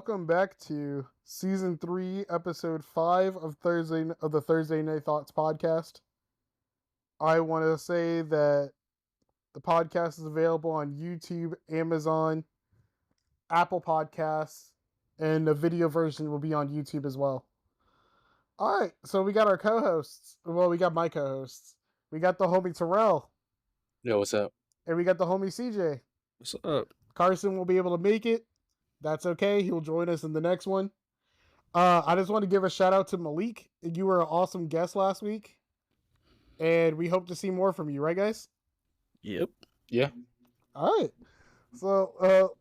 welcome back to season 3, episode 5 of the Thursday Night Thoughts podcast. I want to say that the podcast is available on YouTube, Amazon, Apple Podcasts, and the video version will be on YouTube as well. All right, so we got our co-hosts. Well, we got my co-hosts. We got the homie Terrell. Yo, what's up? And we got the homie CJ. What's up? Carson will be able to make it. That's okay. He'll join us in the next one. I just want to give a shout out to Malik. You were an awesome guest last week. And we hope to see more from you, right, guys? Yep. Yeah. All right. So,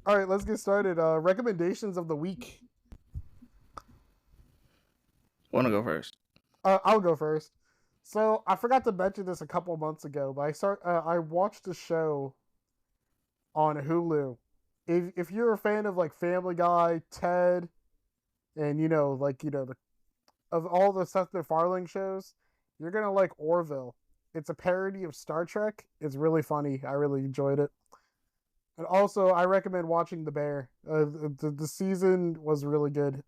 all right, let's get started. Recommendations of the week. Want to go first? I'll go first. So, I forgot to mention this a couple months ago, but I watched a show on Hulu. If you're a fan of like Family Guy, Ted, and of all the Seth MacFarlane shows, you're gonna like Orville. It's a parody of Star Trek. It's really funny. I really enjoyed it. And also, I recommend watching The Bear. The season was really good.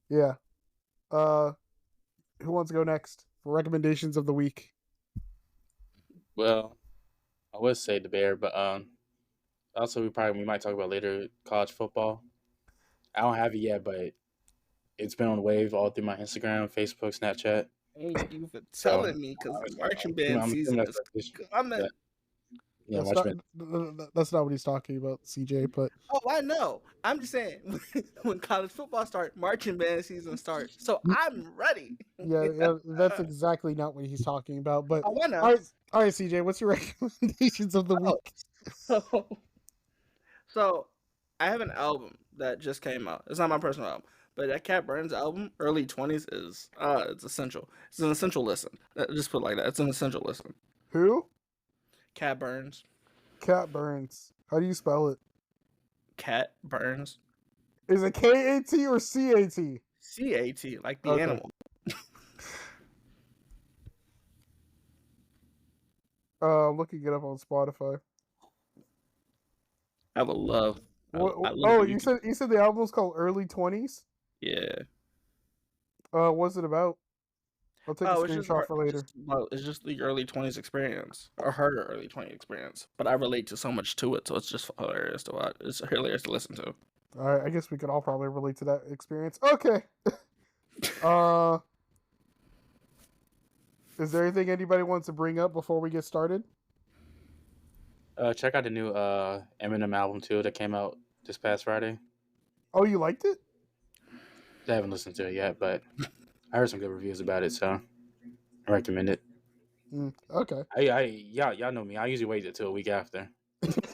Yeah. Who wants to go next for recommendations of the week? Well, I would say The Bear, but also we might talk about later college football. I don't have it yet, but it's been on the wave all through my Instagram, Facebook, Snapchat. Thank you for telling me, because marching band season is coming. Yeah, that's not what he's talking about, CJ. But I know. I'm just saying, when college football starts, marching band season starts. So I'm ready. yeah, that's exactly not what he's talking about. But I know. All right, CJ, what's your recommendations of the week? So I have an album that just came out. It's not my personal album, but that Cat Burns album, early 20s, is it's essential. It's an essential listen. Just put it like that. It's an essential listen. Who? Cat Burns. Cat Burns. How do you spell it? Cat Burns. Is it K-A-T or C-A-T? C-A-T, like the animal. Looking it up on Spotify. I would love. You said the album was called Early 20s? Yeah. What's it about? I'll take a screenshot for later. It's just the early 20s experience, or her early 20s experience. But I relate to so much to it, so it's just hilarious to watch. It's hilarious to listen to. All right, I guess we could all probably relate to that experience. Okay. Is there anything anybody wants to bring up before we get started? Check out the new Eminem album too that came out this past Friday. Oh, you liked it? I haven't listened to it yet, but I heard some good reviews about it, so I recommend it. Okay. Y'all know me. I usually wait until a week after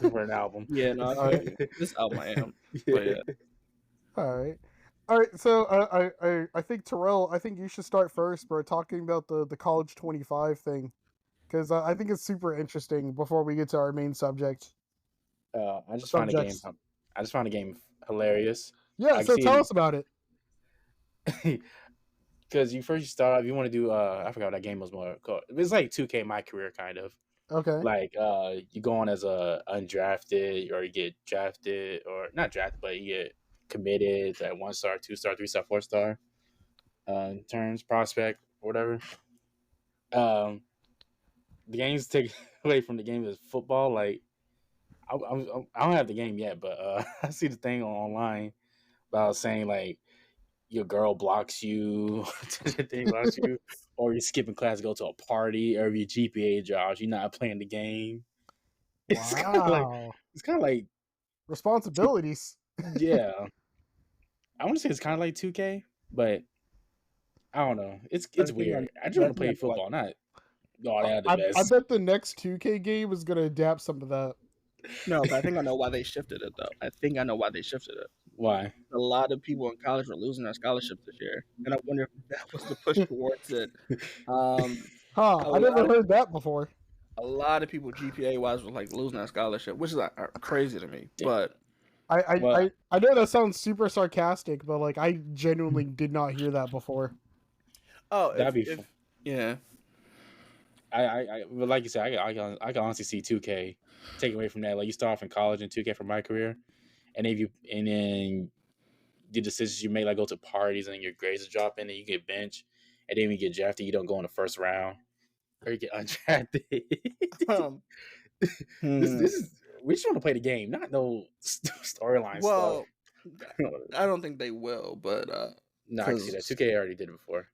for an album. Yeah, no, this album I am. But yeah. All right. So I think Terrell, I think you should start first, bro. Talking about the College 25 thing, because I think it's super interesting. Before we get to our main subject. I just found the game hilarious. Yeah. So tell us about it. Because you start off, you want to do I forgot what that game was more called. It's like 2K My Career kind of. Okay. Like you go on as a undrafted, or you get drafted, or not drafted, but you get committed at 1-star, 2-star, 3-star, 4-star turns, prospect, or whatever. The games take away from the game is football. Like I don't have the game yet, but I see the thing online about saying like your girl blocks you, or you're skipping class to go to a party, or your GPA drops, you're not playing the game. It's kind of like responsibilities. Yeah, I want to say it's kind of like 2K, but I don't know. It's weird. I just want to play football, not all that. I bet the next 2K game is gonna adapt some of that. No, but I think I know why they shifted it, though. Why? A lot of people in college were losing their scholarships this year, and I wonder if that was the push towards it. I never heard that before. A lot of people GPA-wise were like losing their scholarship, which is crazy to me. But I know that sounds super sarcastic, but like I genuinely did not hear that before. Oh, yeah. But like you said, I can honestly see 2K take away from that. Like you start off in college and 2K for my career, and then the decisions you make, like go to parties and your grades are dropping, and you get benched, and then when you get drafted, you don't go in the first round, or you get undrafted. Um, This is we just want to play the game, not no storyline well, stuff. I don't think they will, but No, I can see that. 2K already did it before.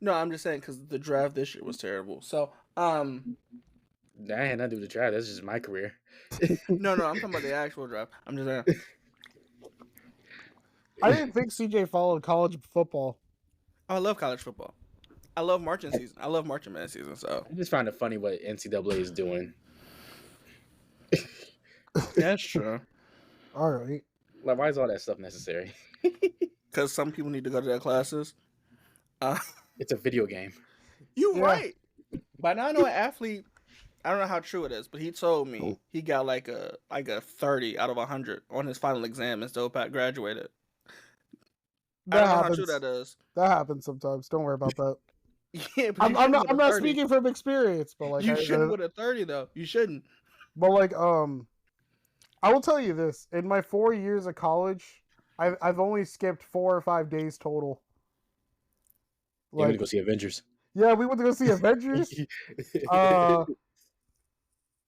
no, I'm just saying because the draft this year was terrible. So That had nothing to do with the draft. That's just my career. no, I'm talking about the actual draft. I'm just saying. I didn't think CJ followed college football. I love college football. I love marching season. I love marching man season. So I just find it funny what NCAA is doing. that's true. All right. Like, why is all that stuff necessary? Because some people need to go to their classes. It's a video game. You Yeah. right. But now I know an athlete. I don't know how true it is, but he told me he got like a 30 out of 100 on his final exam and still graduated. I That don't know how happens. true that is. That happens sometimes. Don't worry about that. Yeah, but I'm not speaking from experience, but like You shouldn't with a 30 though. You shouldn't. But like I will tell you this: in my 4 years of college, I've only skipped 4 or 5 days total. You're gonna go see Avengers. Yeah, we went to go see Avengers.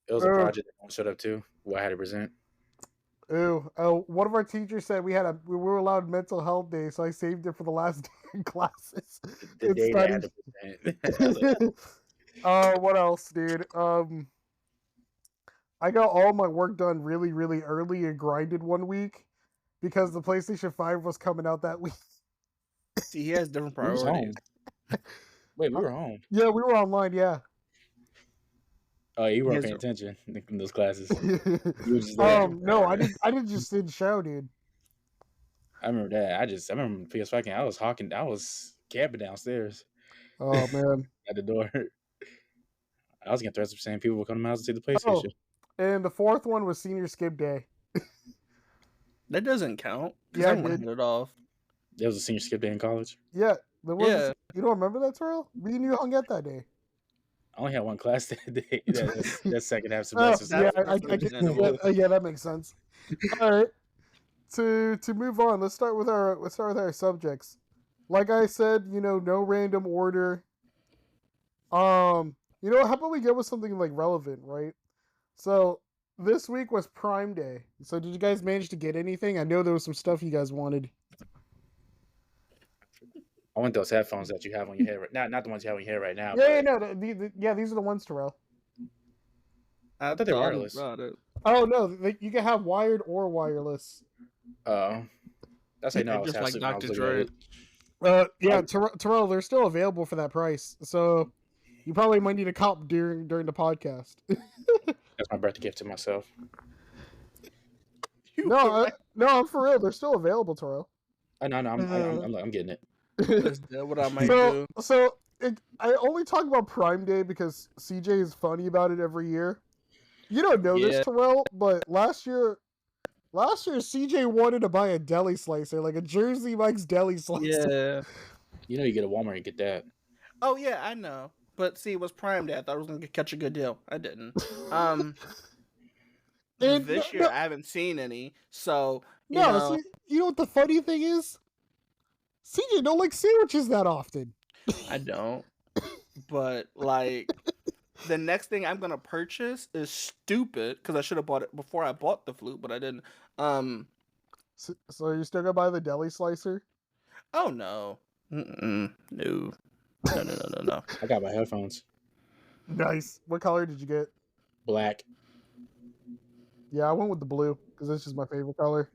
It was a project that I showed up to. Who I had to present. One of our teachers said we were allowed mental health day, so I saved it for the last day in classes. The day that I had to present. What else, dude? I got all my work done really, really early and grinded one week because the PlayStation 5 was coming out that week. See, he has different We was priorities. home. Wait, we were home. Yeah, we were online. Yeah. Oh, you weren't Yes, paying attention in those classes. No, I didn't just didn't show, dude. I remember that. I remember PS5 game. I was camping downstairs. Oh man. At the door. I was getting threats of saying people would come to my house to see the PlayStation. And the fourth one was senior skip day. That doesn't count. Yeah, Everyone dude. hit it off. There was a senior skip day in college. Yeah, there was. Yeah. You don't remember that, Terrell? Me and you hung out that day. I only had one class that day. That second half Oh, semester. yeah, That's understandable. yeah, that makes sense. All right. To move on, let's start with our subjects. Like I said, no random order. How about we go with something like relevant, right? So this week was Prime Day. So did you guys manage to get anything? I know there was some stuff you guys wanted. I want those headphones that you have on your head right now. Not the ones you have on your head right now. Yeah, but no, these are the ones, Terrell. I thought they were wireless. about it. Oh no, you can have wired or wireless. That's how you know I was Just like half I was Dr. looking Dre. at it. Yeah, Terrell, they're still available for that price. So you probably might need a cop during the podcast. That's my birthday gift to myself. No, I'm for real. They're still available, Terrell. Oh, no, I'm getting it. That's what I might do. I only talk about Prime Day because CJ is funny about it every year. You don't know this, Terrell, but last year CJ wanted to buy a deli slicer, like a Jersey Mike's deli slicer. Yeah. You know, you get a Walmart and get that. Oh yeah, I know. But see, it was Prime Day. I thought I was gonna catch a good deal. I didn't. This year I haven't seen any. So you know. See, you know what the funny thing is? CJ don't like sandwiches that often. I don't. But like, the next thing I'm gonna purchase is stupid because I should have bought it before I bought the flute, but I didn't. So you're still gonna buy the deli slicer? Oh no. No. No. I got my headphones. Nice. What color did you get? Black. Yeah, I went with the blue because it's just my favorite color.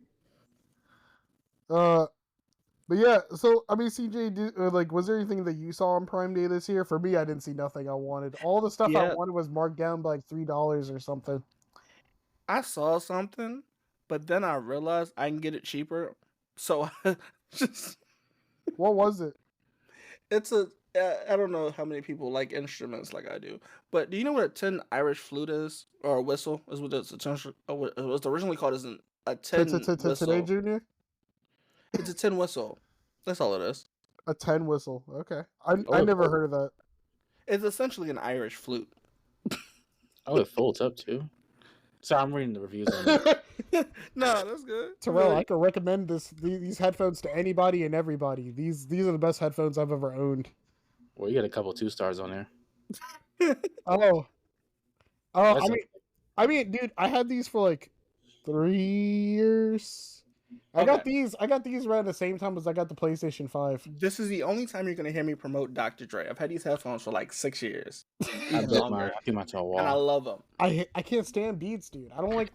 But yeah, so I mean, CJ, was there anything that you saw on Prime Day this year? For me, I didn't see nothing I wanted. All the stuff I wanted was marked down by like $3 or something. I saw something, but then I realized I can get it cheaper. So I just. What was it? It's I don't know how many people like instruments like I do, but do you know what a tin Irish flute is, or a whistle? Is what it was originally called as a tin whistle. Today, Junior? It's a tin whistle. That's all it is. A 10 whistle. Okay. I never heard of that. It's essentially an Irish flute. Oh, it folds up too. So I'm reading the reviews on it. No, that's good. Terrell, I can recommend these headphones to anybody and everybody. These are the best headphones I've ever owned. Well, you got a couple 2-stars on there. Oh, That's I mean, dude, I had these for like 3 years. I got these around the same time as I got the PlayStation 5. This is the only time you're gonna hear me promote Dr. Dre. I've had these headphones for like 6 years. I broke my to a wall. And I love them. I can't stand Beats, dude. I don't like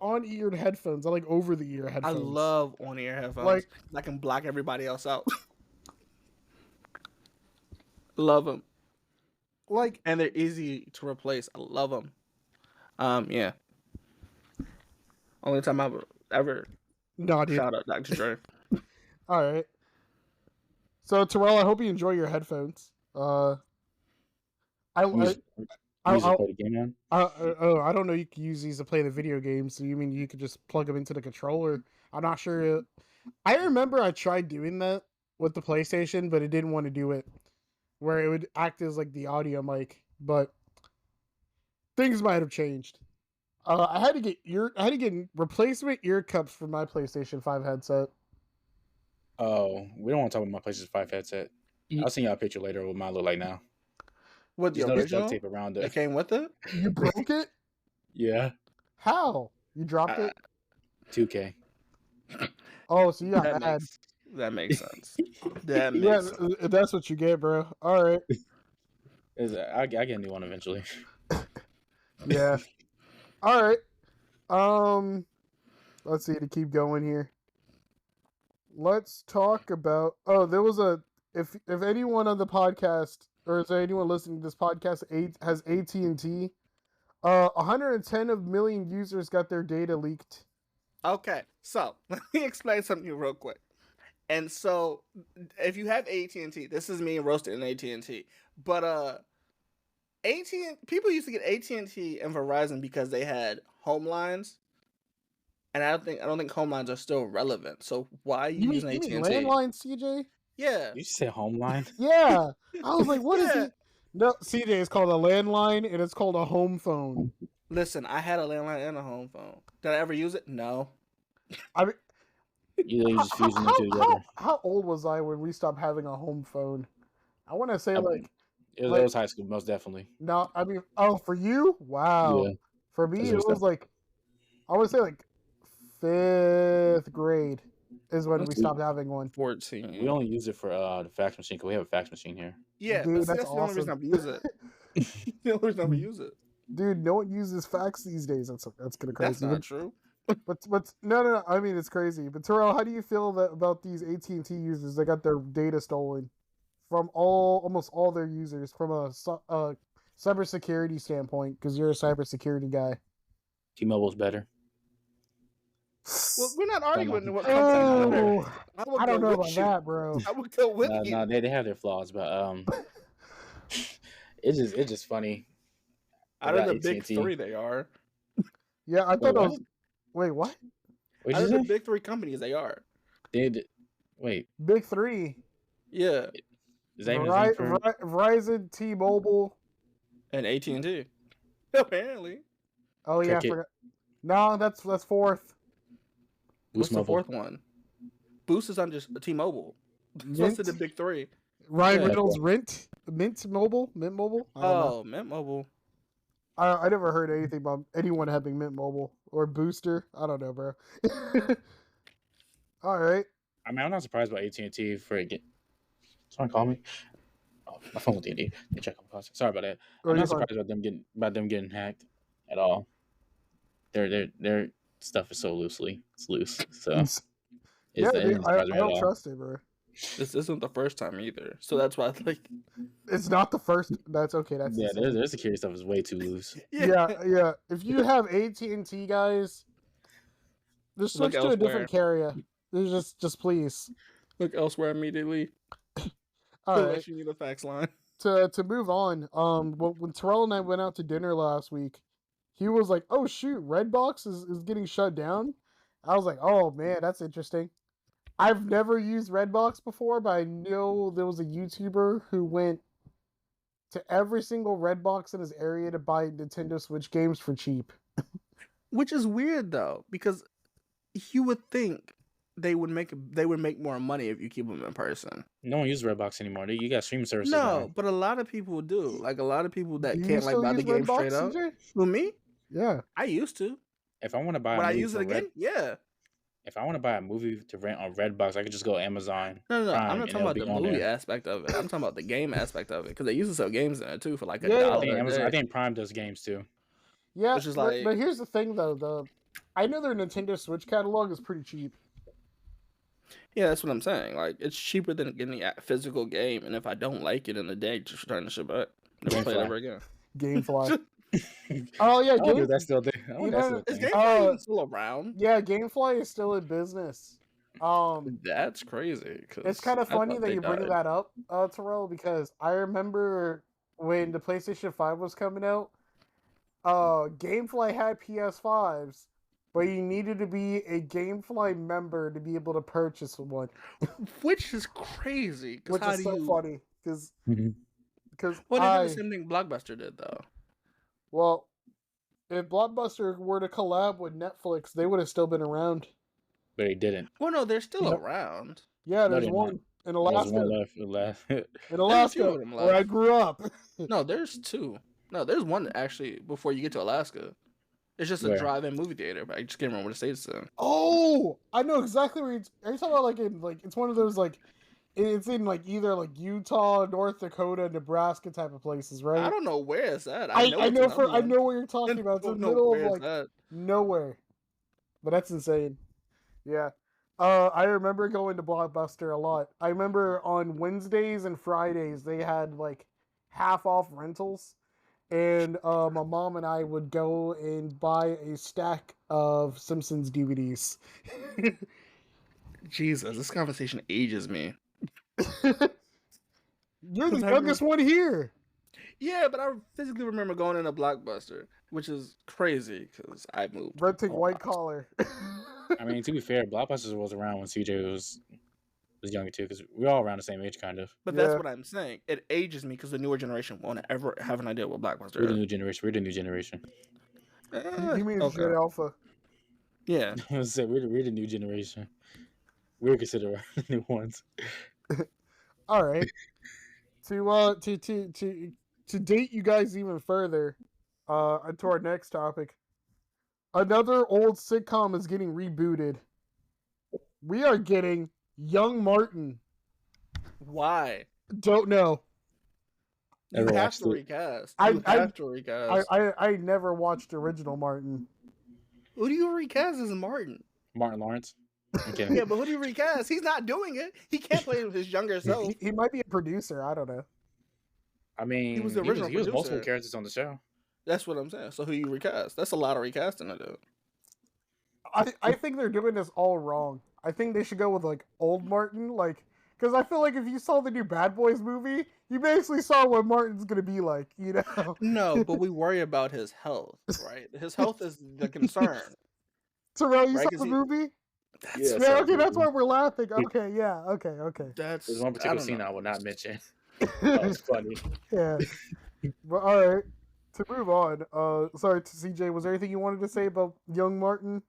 on-ear headphones. I like over-the-ear headphones. I love on-ear headphones. Like, I can block everybody else out. Love them. Like, and they're easy to replace. I love them. Yeah. Only time I've ever shout out Dr. Dre. All right. So Terrell, I hope you enjoy your headphones. I play the game on? I don't know. You can use these to play the video games. So you mean you could just plug them into the controller? I'm not sure. I remember I tried doing that with the PlayStation, but it didn't want to do it, where it would act as like the audio mic. But things might have changed. I had to get replacement ear cups for my PlayStation 5 headset. Oh, we don't want to talk about my PlayStation 5 headset. I'll send y'all a picture later of what mine look like now. What, the original? Duct tape around it. It came with it? You broke it? Yeah. How? You dropped it? 2K. Oh, so you got mad. That makes sense. That makes sense. That's what you get, bro. All right. I get a new one eventually. Yeah. All right. Let's see, to keep going here. Let's talk about. Oh, there was a. If anyone on the podcast, or is there anyone listening to this podcast has AT&T, 110 million users got their data leaked. Okay, so let me explain something to you real quick. And so, if you have AT&T, this is me roasting AT&T, but people used to get AT&T and Verizon because they had home lines, and I don't think home lines are still relevant. So why are you using AT&T? You mean landline, CJ? Yeah. You say home line? Yeah. I was like, what is it? No, CJ, it's called a landline, and it's called a home phone. Listen, I had a landline and a home phone. Did I ever use it? No. I mean, you just fusing them together. How old was I when we stopped having a home phone? I want to say it was high school, most definitely. No, I mean, for you? Wow. Yeah. For me, it was like, I would say like 5th grade is when we stopped having one. 14. We only use it for the fax machine because we have a fax machine here. Yeah, dude, that's awesome. The only reason I use it. The only reason I use it. Dude, no one uses fax these days. That's kind of crazy. That's not true. But no. I mean, it's crazy. But Terrell, how do you feel about these AT&T users that got their data stolen from almost all their users from a cybersecurity standpoint? Because you're a cybersecurity guy. T-Mobile's better. Well, we're not arguing what I don't know about that, bro. I would go with you. No, they have their flaws, but it's just funny. Out of the big three, they are. Yeah, I thought it was. Wait, what? Out of the big three companies, they are. Wait. Big three. Yeah. Is that Verizon, T-Mobile, and AT&T. Apparently. Oh yeah, I forgot. No, that's 4th. What's the 4th one? Boost is on just T-Mobile. What's the big three? Ryan Reynolds, Mint Mobile. Mint Mobile. I never heard anything about anyone having Mint Mobile or Booster. I don't know, bro. All right. I mean, I'm not surprised about AT&T for it. Someone call me. Oh, my phone with D&D. They check on cost. Sorry about that. I'm not surprised about them getting hacked at all. Their stuff is so loose. So I don't trust it, bro. This isn't the first time either, so that's why it's not the first. That's okay. That's their security stuff is way too loose. Yeah. If you have AT&T guys, just switch to a different carrier. Just please look elsewhere immediately. All right. Unless you need a fax line. To move on, when Terrell and I went out to dinner last week, he was like, "Oh shoot, Redbox is getting shut down." I was like, "Oh man, that's interesting." I've never used Redbox before, but I know there was a YouTuber who went to every single Redbox in his area to buy Nintendo Switch games for cheap. Which is weird though, because you would think they would make more money if you keep them in person. No one uses Redbox anymore. You got streaming services No, now. but a lot of people do. Like a lot of people Do that you can't like still buy the use game Redbox, straight up. CJ? Who, me? Yeah. I used to. If I want to buy Would a I movie use it again? Yeah. if I want to buy a movie to rent on Redbox, I could just go Amazon. No. Prime, I'm not and talking it'll about be the on movie there. aspect of it. I'm talking about the game aspect of it because they used to sell games in it too for like Yeah, yeah. I think $1 a Amazon. day. I think Prime does games too. Yeah, Which is but like- here's the thing though. I know their Nintendo Switch catalog is pretty cheap. Yeah, that's what I'm saying. Like, it's cheaper than getting a physical game, and if I don't like it in the day, just return the shit back. Never play it Gamefly. ever again. Gamefly. Oh yeah, I wonder if that's still there. I you wonder if know, that's Is still a thing. GameFly even still around? yeah, Gamefly is still in business. That's crazy. It's kind of funny that you bring that up, Terrell, because I remember when the PlayStation 5 was coming out, Gamefly had PS5s, but you needed to be a Gamefly member to be able to purchase one. Which is crazy. Which is so funny, because Well, they did the same thing Blockbuster did, though. Well, if Blockbuster were to collab with Netflix, they would have still been around. But he didn't. Well, no, they're still around. Yeah, No, there's they're one in Alaska. There's one left. In There's a Alaska, few of them where I left. grew up. No, there's two. No, there's one actually before you get to Alaska. It's just a Where? drive-in movie theater, but I just can't remember what the state it's in. Oh, I know exactly where are you talking about? It's one of those it's in either Utah, North Dakota, Nebraska type of places, right? I don't know where it's at. I it's know another I one. know what you're talking about. It's in the middle of nowhere. But that's insane. Yeah. I remember going to Blockbuster a lot. I remember on Wednesdays and Fridays they had half off rentals. And my mom and I would go and buy a stack of Simpsons DVDs. Jesus, this conversation ages me. You're the youngest one here. Yeah, but I physically remember going in a Blockbuster, which is crazy because I moved. Renting White Collar. I mean, to be fair, Blockbusters was around when CJ was younger too, because we're all around the same age, kind of. But that's what I'm saying. It ages me because the newer generation won't ever have an idea what Blockbuster We're the is. new generation. We're the new generation. You mean Gen Alpha? Yeah. I was saying, we're the new generation. We're considered the new ones. All right. To date you guys even further, to our next topic. Another old sitcom is getting rebooted. We are getting Young Martin. Why? Don't know. You Never have watched to it. recast. I- You have to recast. I never watched original Martin. Who do you recast as Martin? Martin Lawrence. I'm kidding. Yeah, but who do you recast? He's not doing it. He can't play his younger self. He might be a producer. I don't know. I mean, He was the original he was multiple producer. characters on the show. That's what I'm saying. So who you recast? That's a lot of recasting to do. I think they're doing this all wrong. I think they should go with old Martin, because I feel like if you saw the new Bad Boys movie, you basically saw what Martin's gonna be like, you know? No, but we worry about his health, right? His health is the concern. Terrell, you Right, saw 'cause the he- movie? Yeah, Yeah, okay, so- that's why we're laughing. Okay, yeah, okay. That's There's one I particular don't scene know. I will not mention. That was funny. Yeah. But all right, to move on. Sorry, to CJ, was there anything you wanted to say about Young Martin?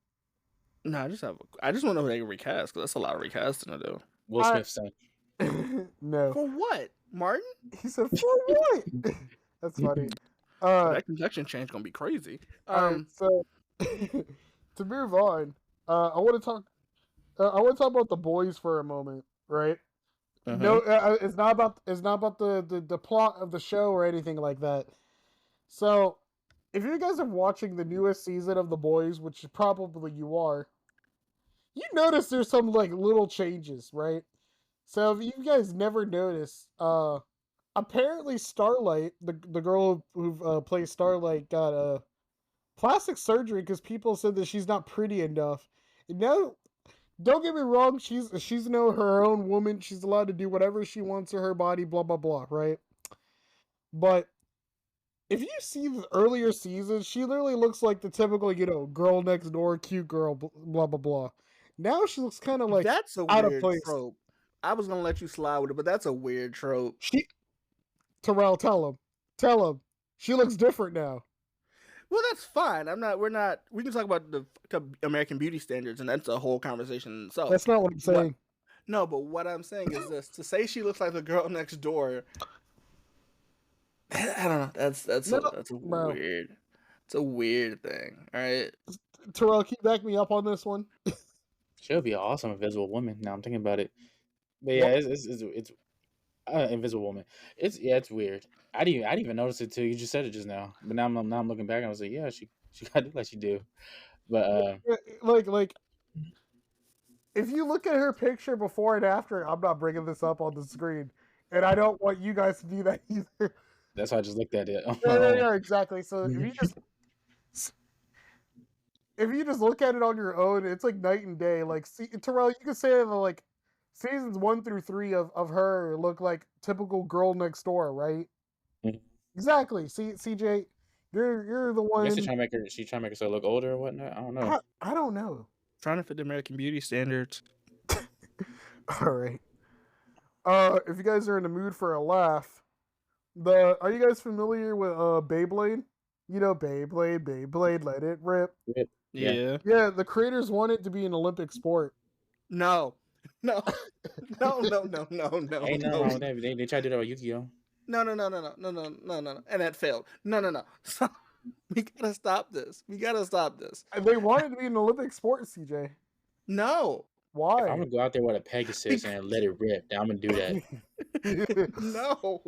No, I just want to know who they recast because that's a lot of recasting to do. Will Smith's son. No. For what, Martin? He said, for what? That's funny. That complexion change gonna be crazy. So to move on, I want to talk about The Boys for a moment, right? No, it's not about the plot of the show or anything like that. So, if you guys are watching the newest season of The Boys, which probably you are, you notice there's some little changes, right? So if you guys never noticed, apparently Starlight, the girl who plays Starlight, got plastic surgery because people said that she's not pretty enough. No, don't get me wrong, she's her own woman. She's allowed to do whatever she wants to her body, blah blah blah, right? But if you see the earlier seasons, she literally looks like the typical, girl next door, cute girl, blah blah blah. Now she looks kind of that's a out of weird place. trope. I was gonna let you slide with it, but that's a weird trope. Terrell, tell him, she looks different now. Well, that's fine. We're not. We can talk about the American beauty standards, and that's a whole conversation in itself. That's not what I'm saying. No, but what I'm saying is this: to say she looks like the girl next door. I don't know. That's a weird. It's a weird thing. All right. Terrell, can you back me up on this one? She would be an awesome Invisible Woman. Now I'm thinking about it. But yeah, it's Invisible Woman. It's weird. I didn't even notice it till you just said it just now. But now I'm looking back and I was like, yeah, she gotta do like she do. But like if you look at her picture before and after, I'm not bringing this up on the screen, and I don't want you guys to do that either. That's why I just looked at it. Yeah, exactly. So if you just look at it on your own, it's like night and day. Like, Terrell, you can say that like seasons 1 through 3 of her look like typical girl next door, right? Mm-hmm. Exactly. See, CJ, you're the one. I guess she's trying to make herself look older or whatnot. I don't know. I don't know. Trying to fit the American beauty standards. All right. If you guys are in the mood for a laugh, are you guys familiar with Beyblade? You know Beyblade, let it rip. Yeah. Yeah, the creators want it to be an Olympic sport. No. Hey, no. They tried to do that with Yu-Gi-Oh. No. And that failed. No. So, we gotta stop this. They want it to be an Olympic sport, CJ. No. Why? If I'm gonna go out there with a Pegasus and let it rip, then I'm gonna do that. No.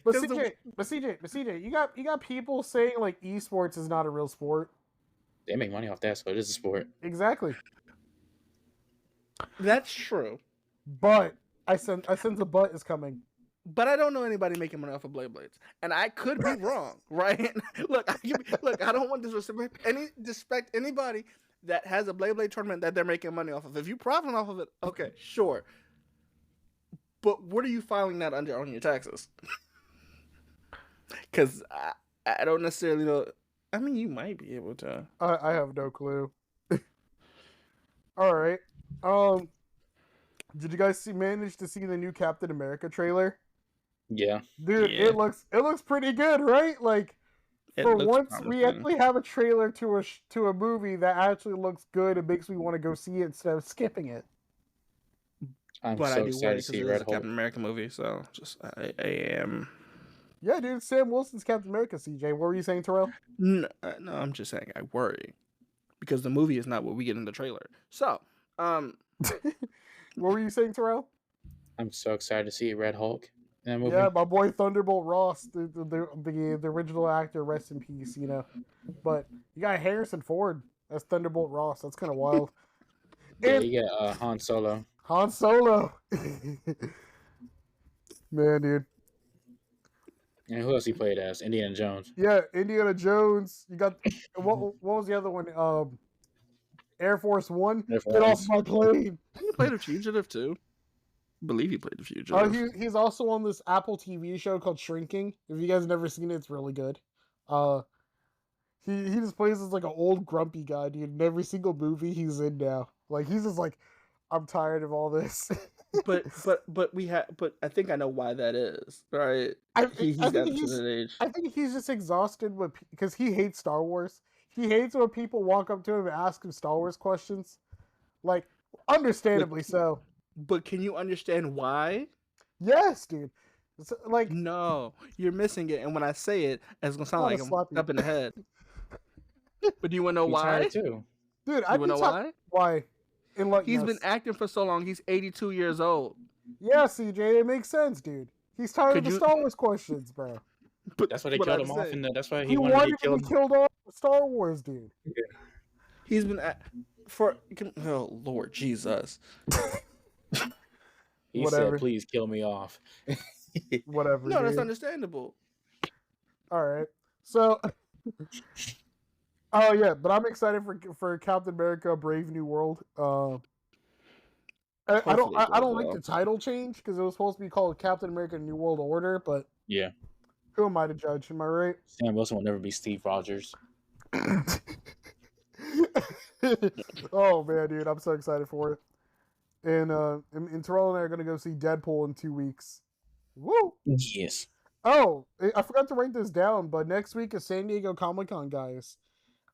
But CJ, you got people saying like esports is not a real sport. They make money off that, so it is a sport. Exactly. That's true. But I sense a but is coming. But I don't know anybody making money off of Blades, and I could be wrong, right? Look, I don't want to disrespect anybody that has a Blade tournament that they're making money off of. If you profit off of it, okay, sure. But what are you filing that under on your taxes? Because I don't necessarily know. I mean, you might be able to. I have no clue. All right. Did you guys manage to see the new Captain America trailer? Yeah. Dude, yeah. It looks pretty good, right? Like, for once, we actually have a trailer to a movie that actually looks good and makes me want to go see it instead of skipping it. I'm so excited to see Red Hulk. Captain America movie, so I am. Yeah, dude, Sam Wilson's Captain America. CJ, what were you saying, Terrell? No, I'm just saying I worry because the movie is not what we get in the trailer. So, what were you saying, Terrell? I'm so excited to see Red Hulk. Yeah, my boy Thunderbolt Ross, the original actor, rest in peace, you know. But you got Harrison Ford as Thunderbolt Ross. That's kind of wild. Yeah, you got Han Solo. Han Solo. Man, dude. And who else he played as? Indiana Jones. Yeah, Indiana Jones. You got what was the other one? Air Force One. Get off my plane. He played a fugitive too. I believe he played the fugitive. He's also on this Apple TV show called Shrinking. If you guys never seen it, it's really good. He just plays as like an old grumpy guy, dude. In every single movie he's in now, like he's just like, I'm tired of all this. but I think I know why that is, right? He's got an age. I think he's just exhausted because he hates Star Wars. He hates when people walk up to him and ask him Star Wars questions, like understandably so. But can you understand why? Yes, dude. It's like no, you're missing it. And when I say it, it's gonna sound like I'm up in the head. But do you want to know why? Too. Dude, I want to know why. Why? He's been acting for so long. He's 82 years old. Yeah, CJ, it makes sense, dude. He's tired of the Star Wars questions, bro. But that's why they killed him off. That's why he wanted to be killed off Star Wars, dude. Yeah. He's been oh Lord Jesus. He said, "Please kill me off." Whatever. No, that's understandable. All right. So, oh yeah, but I'm excited for Captain America: Brave New World. I don't like the title change because it was supposed to be called Captain America: New World Order, but yeah, who am I to judge? Am I right? Sam Wilson will never be Steve Rogers. Oh man, dude, I'm so excited for it. And Terrell and I are gonna go see Deadpool in 2 weeks. Woo! Yes. Oh, I forgot to write this down, but next week is San Diego Comic-Con, guys.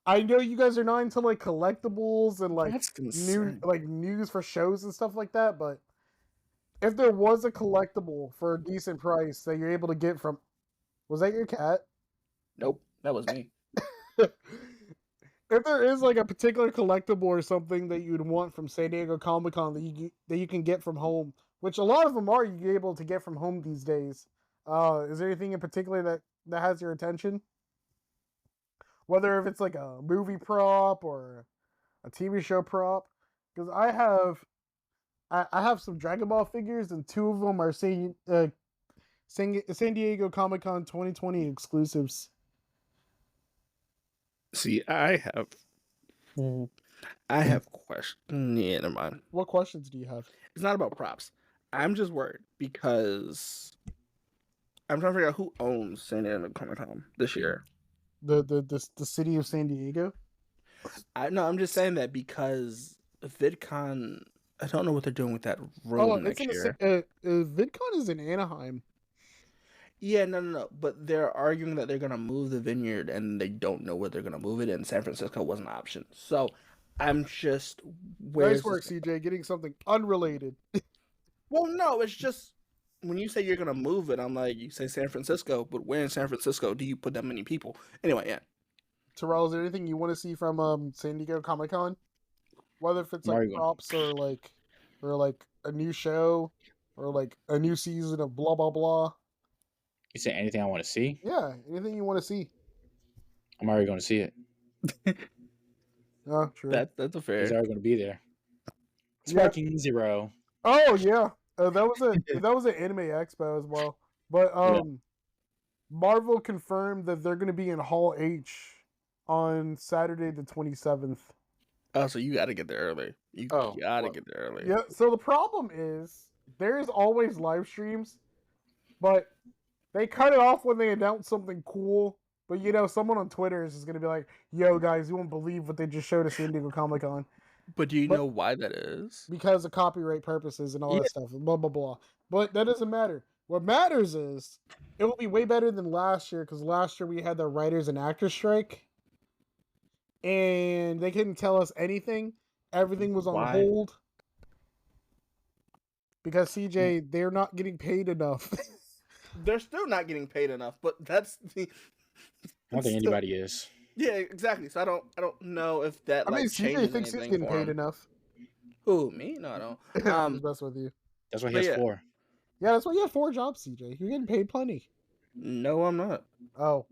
I know you guys are not into like collectibles and like That's insane. news for shows and stuff like that, but if there was a collectible for a decent price that you're able to get from, was that your cat? Nope, that was me. If there is like a particular collectible or something that you'd want from San Diego Comic Con that you can get from home, which a lot of them are you able to get from home these days. Is there anything in particular that has your attention? Whether if it's like a movie prop or a TV show prop, because I have some Dragon Ball figures and two of them are San Diego Comic Con 2020 exclusives. See, I have questions. Yeah, never mind. What questions do you have? It's not about props. I'm just worried because I'm trying to figure out who owns San Diego Comic Con this year. The city of San Diego? I'm just saying that because VidCon, I don't know what they're doing with that room next year. VidCon is in Anaheim. Yeah, no. But they're arguing that they're going to move the vineyard and they don't know where they're going to move it, and San Francisco was an option. So I'm just... Nice work, CJ, getting something unrelated. Well, no, it's just... When you say you're going to move it, I'm like, you say San Francisco, but where in San Francisco do you put that many people? Anyway, yeah. Terrell, is there anything you want to see from San Diego Comic-Con? Whether if it's like props or like a new show or like a new season of blah blah blah. You say anything I want to see? Yeah, anything you want to see. I'm already going to see it. Oh, true. That's a fair. He's already going to be there. Sparking Zero. Oh yeah, that was an anime expo as well. But Marvel confirmed that they're going to be in Hall H on Saturday the 27th. Oh, so you got to get there early. You got to get there early. Yeah. So the problem is there's always live streams, but they cut it off when they announce something cool. But you know, someone on Twitter is just going to be like, "Yo, guys, you won't believe what they just showed at San Diego Comic Con." But do you know why that is? Because of copyright purposes and all that stuff, blah blah blah. But that doesn't matter. What matters is it will be way better than last year because last year we had the writers and actors strike, and they couldn't tell us anything. Everything was on hold because CJ, they're not getting paid enough. They're still not getting paid enough, but that's the. I don't think anybody is. Yeah, exactly. So I don't know if that. I mean, CJ thinks he's getting paid enough. Who, me? No, I don't. That's with you. That's what he has for. Yeah, that's why you have 4 jobs, CJ. You're getting paid plenty. No, I'm not. Oh.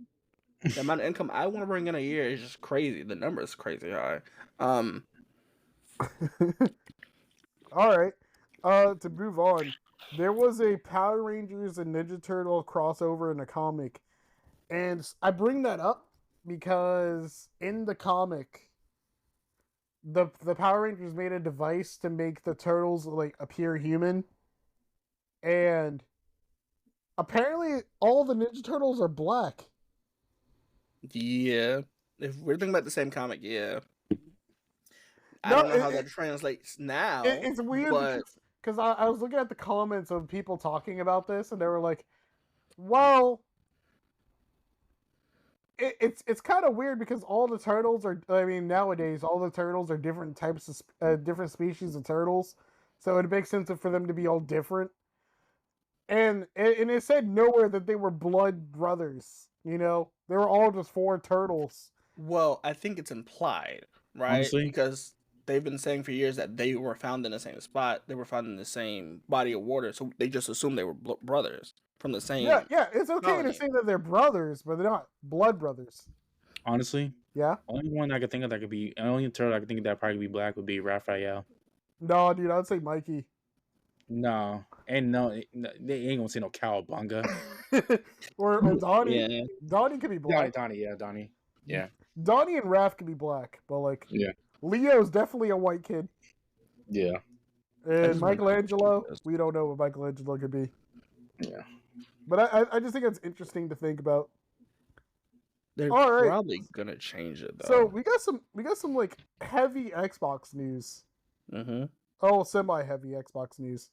The amount of income I want to bring in a year is just crazy. The number is crazy high. All right. To move on, there was a Power Rangers and Ninja Turtle crossover in a comic, and I bring that up because in the comic, the Power Rangers made a device to make the turtles like appear human, and apparently all the Ninja Turtles are black. Yeah, if we're thinking about the same comic, yeah. I don't know how that translates now. It's weird because I was looking at the comments of people talking about this, and they were like, "Well, it's kind of weird because all the turtles are. I mean, nowadays all the turtles are different types of different species of turtles, so it makes sense for them to be all different." And it said nowhere that they were blood brothers. You know, they were all just 4 turtles. Well, I think it's implied, right? Honestly? Because they've been saying for years that they were found in the same spot. They were found in the same body of water, so they just assumed they were brothers from the same. Yeah, it's okay to say that they're brothers, but they're not blood brothers. Honestly, yeah. Only one I could think of that could be, only turtle I could think of that probably could be black would be Raphael. No, dude, I'd say Mikey. No, and no, they ain't gonna say no cowabunga. or Donnie. Yeah. Donnie could be black. Donnie, yeah. Donnie and Raph could be black, but like, Leo's definitely a white kid. Yeah. And Michelangelo, we don't know what Michelangelo could be. Yeah. But I just think it's interesting to think about. They're probably gonna change it though. So we got some like heavy Xbox news. Mm-hmm. Oh, semi-heavy Xbox news.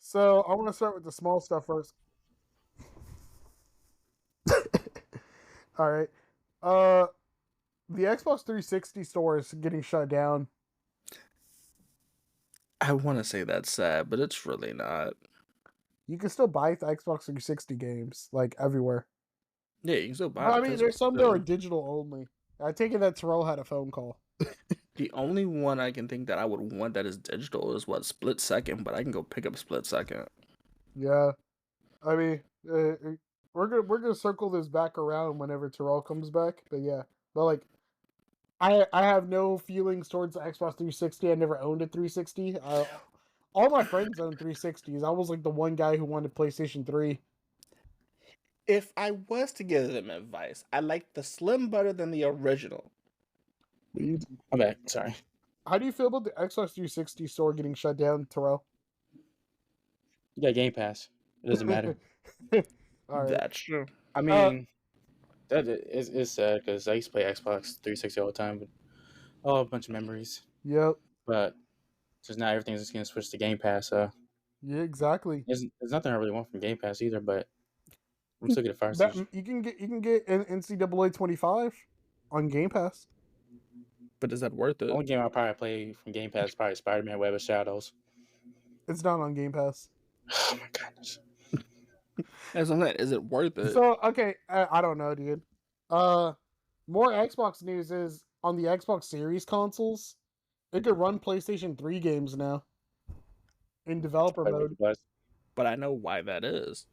So I want to start with the small stuff first. All right. The Xbox 360 store is getting shut down. I want to say that's sad, but it's really not. You can still buy the Xbox 360 games like everywhere. Yeah, you can still buy Well, I them mean, physical. there's some that are digital only. I take it that Terrell had a phone call. The only one I can think that I would want that is digital is what, Split Second, but I can go pick up Split Second. Yeah, I mean, we're gonna circle this back around whenever Terrell comes back. But yeah, but like, I have no feelings towards the Xbox 360. I never owned a 360. All my friends own 360s. I was like the one guy who wanted PlayStation 3. If I was to give them advice, I like the Slim better than the original. I'm back. Sorry. How do you feel about the Xbox 360 store getting shut down, Terrell? You got Game Pass. It doesn't matter. All right. That's true. I mean, that is sad because I used to play Xbox 360 all the time, but a bunch of memories. Yep. But since now everything's just getting switched to Game Pass, Yeah, exactly. there's nothing I really want from Game Pass either. But I'm still getting Firestick. You can get an NCAA 25 on Game Pass. But is that worth The it? only game I'll probably play from Game Pass is probably Spider-Man: Web of Shadows. It's not on Game Pass. Oh my goodness. That's what I'm saying. Is it worth it? So okay, I don't know, dude. More Xbox news is on the Xbox Series consoles. It could run PlayStation 3 games now in developer mode. But I know why that is.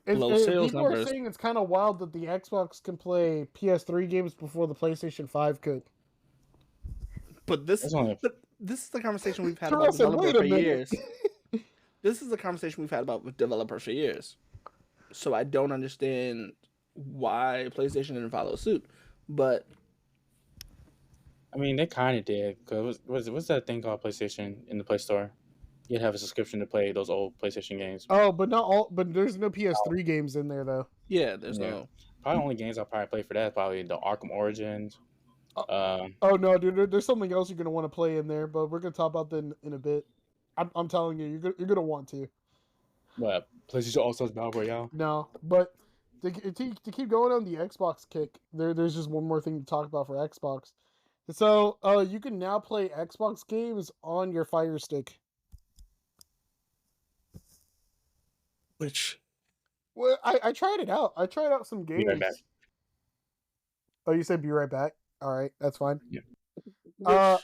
People are saying it's kind of wild that the Xbox can play PS3 games before the PlayStation 5 could. But this is the conversation we've had about Charles said, developers "Wait a for minute." years. This is the conversation we've had about with developers for years. So I don't understand why PlayStation didn't follow suit. But I mean, they kind of did. Cause what's that thing called PlayStation in the Play Store? You'd have a subscription to play those old PlayStation games. Oh, but not all. But there's no PS3 games in there though. yeah, there's no. Probably the only games I'll probably play for that is probably the Arkham Origins. Oh no, dude! There's something else you're gonna want to play in there, but we're gonna talk about that in a bit. I'm telling you, you're gonna want to. What, PlayStation All Stars Battle Royale? No, but to keep going on the Xbox kick, there's just one more thing to talk about for Xbox. So, you can now play Xbox games on your Fire Stick. Which? Well, I tried it out. I tried out some games. Be right back. Oh, you said be right back? All right, that's fine. Yeah.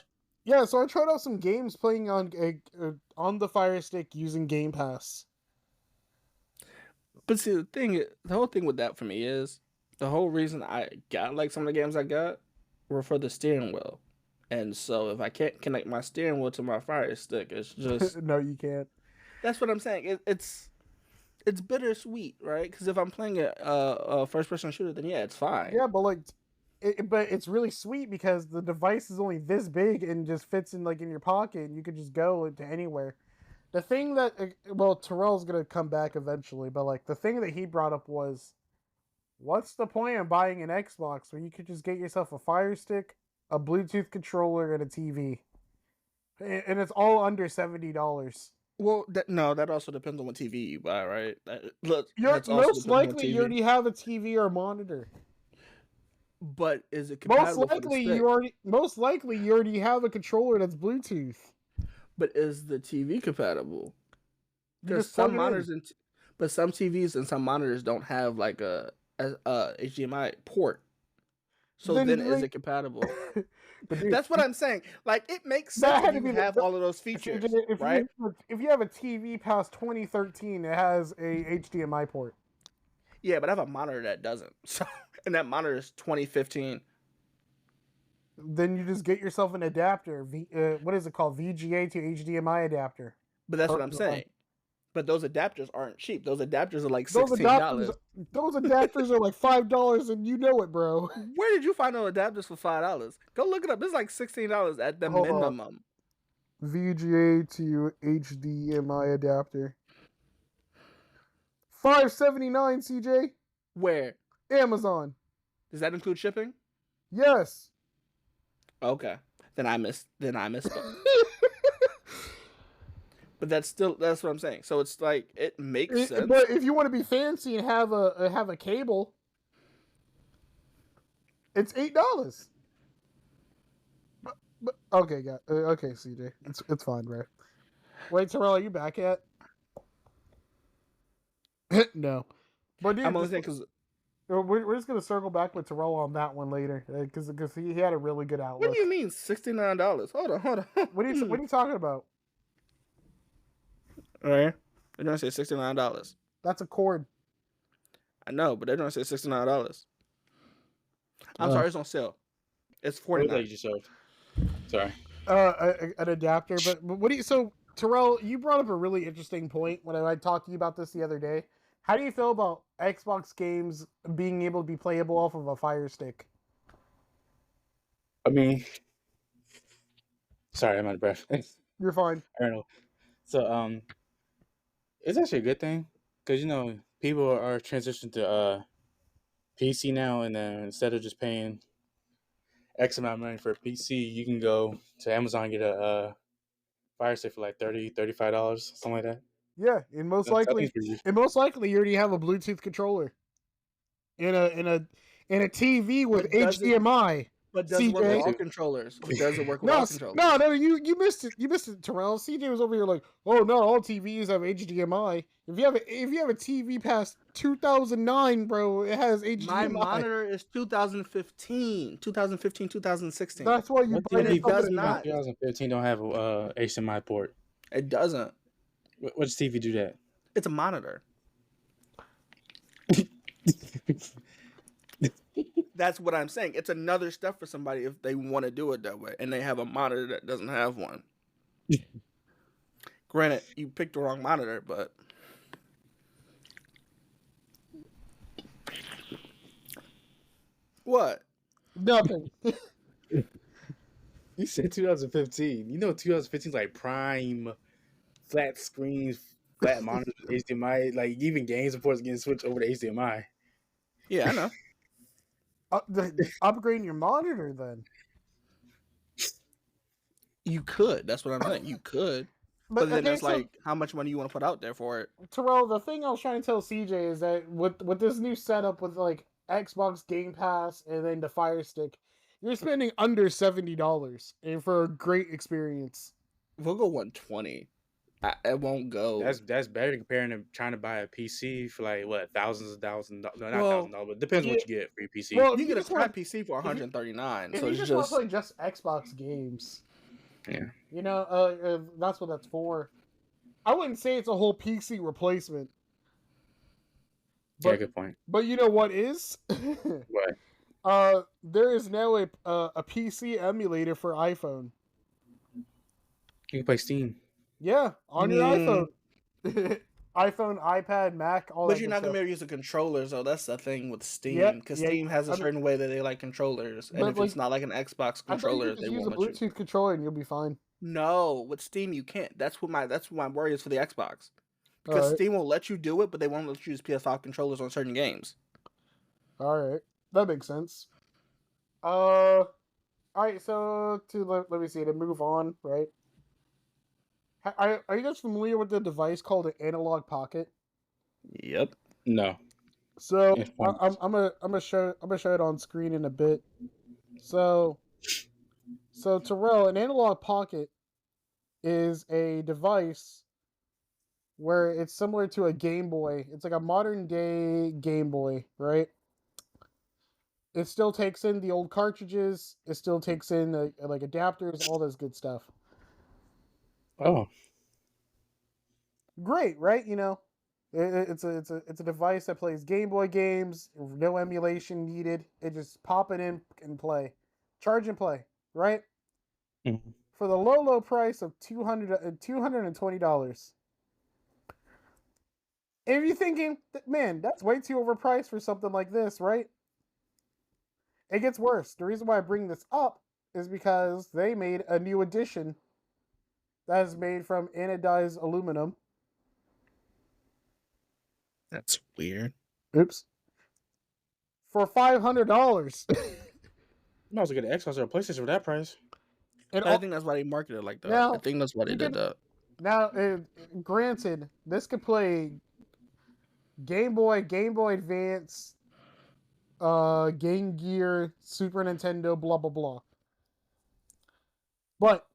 Yeah, so I tried out some games playing on the Fire Stick using Game Pass. But see, the whole thing with that for me is the whole reason I got like some of the games I got were for the steering wheel, and so if I can't connect my steering wheel to my Fire Stick, it's just No, you can't. That's what I'm saying. It's bittersweet, right? Because if I'm playing a first-person shooter, then yeah, it's fine. Yeah, but like, but it's really sweet because the device is only this big and just fits in like in your pocket, and you could just go into anywhere. The thing that, well, Terrell's gonna come back eventually, but like the thing that he brought up was, what's the point of buying an Xbox when you could just get yourself a Fire Stick, a Bluetooth controller, and a TV, and it's all under $70. Well, that also depends on what TV you buy, right? Most likely you already have a TV or a monitor. But is it compatible? Most likely you already have a controller that's Bluetooth. But is the TV compatible? There's some monitors, but some TVs and some monitors don't have like a HDMI port. So then is it compatible? But that's what I'm saying. Like, it makes sense that you have all of those features, right? If you have a TV past 2013, it has a HDMI port. Yeah, but I have a monitor that doesn't. So, and that monitor is 2015. Then you just get yourself an adapter. What is it called? VGA to HDMI adapter. But that's what I'm saying. But those adapters aren't cheap. Those adapters are like $16. Those adapters are like $5, and you know it, bro. Where did you find those adapters for $5? Go look it up. It's like $16 at the minimum. VGA to HDMI adapter. $5.79, CJ. Where? Amazon. Does that include shipping? Yes. Okay. Then I missed it. But that's what I'm saying. So it's like, it makes sense. But if you want to be fancy and have a cable, It's $8. But okay, okay, CJ, it's fine, bro. Wait, Terrell, are you back yet? No, but dude, I'm only saying because we're just gonna circle back with Terrell on that one later because he had a really good outlook. what do you mean $69? Hold on. What are you talking about? All right, they're gonna say $69. That's a cord. I know, but they're gonna say $69. I'm sorry, it's on sale. It's What was that $49. you just showed? Sorry. An adapter. But what do you? So Terrell, you brought up a really interesting point when I talked to you about this the other day. How do you feel about Xbox games being able to be playable off of a Fire Stick? I mean, sorry, I'm out of breath. You're fine. I don't know. So, it's actually a good thing because people are transitioning to PC now, and then instead of just paying X amount of money for a PC, you can go to Amazon and get a Fire Stick for like $35, something like that. Yeah, and most likely you already have a Bluetooth controller in a TV with HDMI. But does it work with all controllers? Does it work with all controllers? No, you missed it. You missed it, Terrell. CJ was over here like, oh no, all TVs have HDMI. If you have a TV past 2009, bro, it has HDMI. My monitor is 2015, 2016. That's why you buy it. Does not. 2015 don't have a HDMI port. It doesn't. Which TV do that? It's a monitor. That's what I'm saying. It's another step for somebody if they want to do it that way, and they have a monitor that doesn't have one. Granted, you picked the wrong monitor, but what? Nothing. You said 2015. 2015 is like prime flat screens, flat monitors with HDMI. Like even game supports getting switched over to HDMI. Yeah, I know. Upgrading your monitor then. You could. That's what I'm saying. You could. But then it's like how much money you want to put out there for it. Terrell, the thing I was trying to tell CJ is that with this new setup with like Xbox Game Pass and then the Fire Stick, you're spending under $70 and for a great experience. We'll go 120. It won't go. That's better than comparing to trying to buy a PC for like what thousands. No, not $1,000, but it depends what you get for your PC. Well, you get a crap PC for $139. If you just want to play just Xbox games, yeah, that's what that's for. I wouldn't say it's a whole PC replacement. But, yeah, good point. But you know what is? What? There is now a PC emulator for iPhone. You can play Steam. Yeah, on your iPhone. iPhone, iPad, Mac, all that. But you're not going to be able to use the controllers, though. That's the thing with Steam. Because Steam has a certain way that they like controllers. And if it's not like an Xbox controller, they won't let you. Use a Bluetooth controller and you'll be fine. No, with Steam you can't. That's what my worry is for the Xbox. Because Steam will let you do it, but they won't let you use PS5 controllers on certain games. Alright. That makes sense. Alright, so let me see, to move on, right? Are you guys familiar with the device called an Analogue Pocket? Yep. No. So I'm gonna show it on screen in a bit. So Terrell, an Analogue Pocket is a device where it's similar to a Game Boy. It's like a modern day Game Boy, right? It still takes in the old cartridges. It still takes in like adapters, all this good stuff. Oh, great, right? It's a device that plays Game Boy games. No emulation needed. It just pop it in and play, charge and play, right? Mm-hmm. For the low price of $220. If you're thinking, man, that's way too overpriced for something like this, right? It gets worse. The reason why I bring this up is because they made a new edition that is made from anodized aluminum. That's weird. Oops. For $500. You might as well get an Xbox or a PlayStation for that price. And I think that's why they marketed it like that. Now, I think that's why they did that. Now, granted, this could play Game Boy, Game Boy Advance, Game Gear, Super Nintendo, blah blah blah. But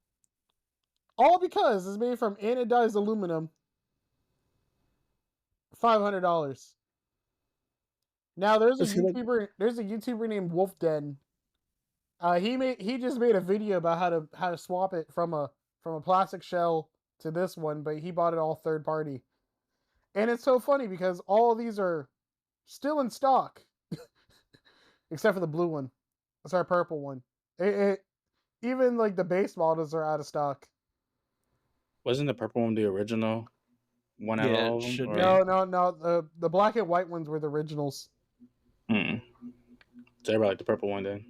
all because it's made from anodized aluminum. $500. Now there's a YouTuber. There's a YouTuber named Wolf Den. He just made a video about how to swap it from a plastic shell to this one, but he bought it all third party. And it's so funny because all of these are still in stock, except for the blue one. Sorry, purple one. Even like the base models are out of stock. Wasn't the purple one the original one out of all of them? No. The black and white ones were the originals. So everybody like the purple one then.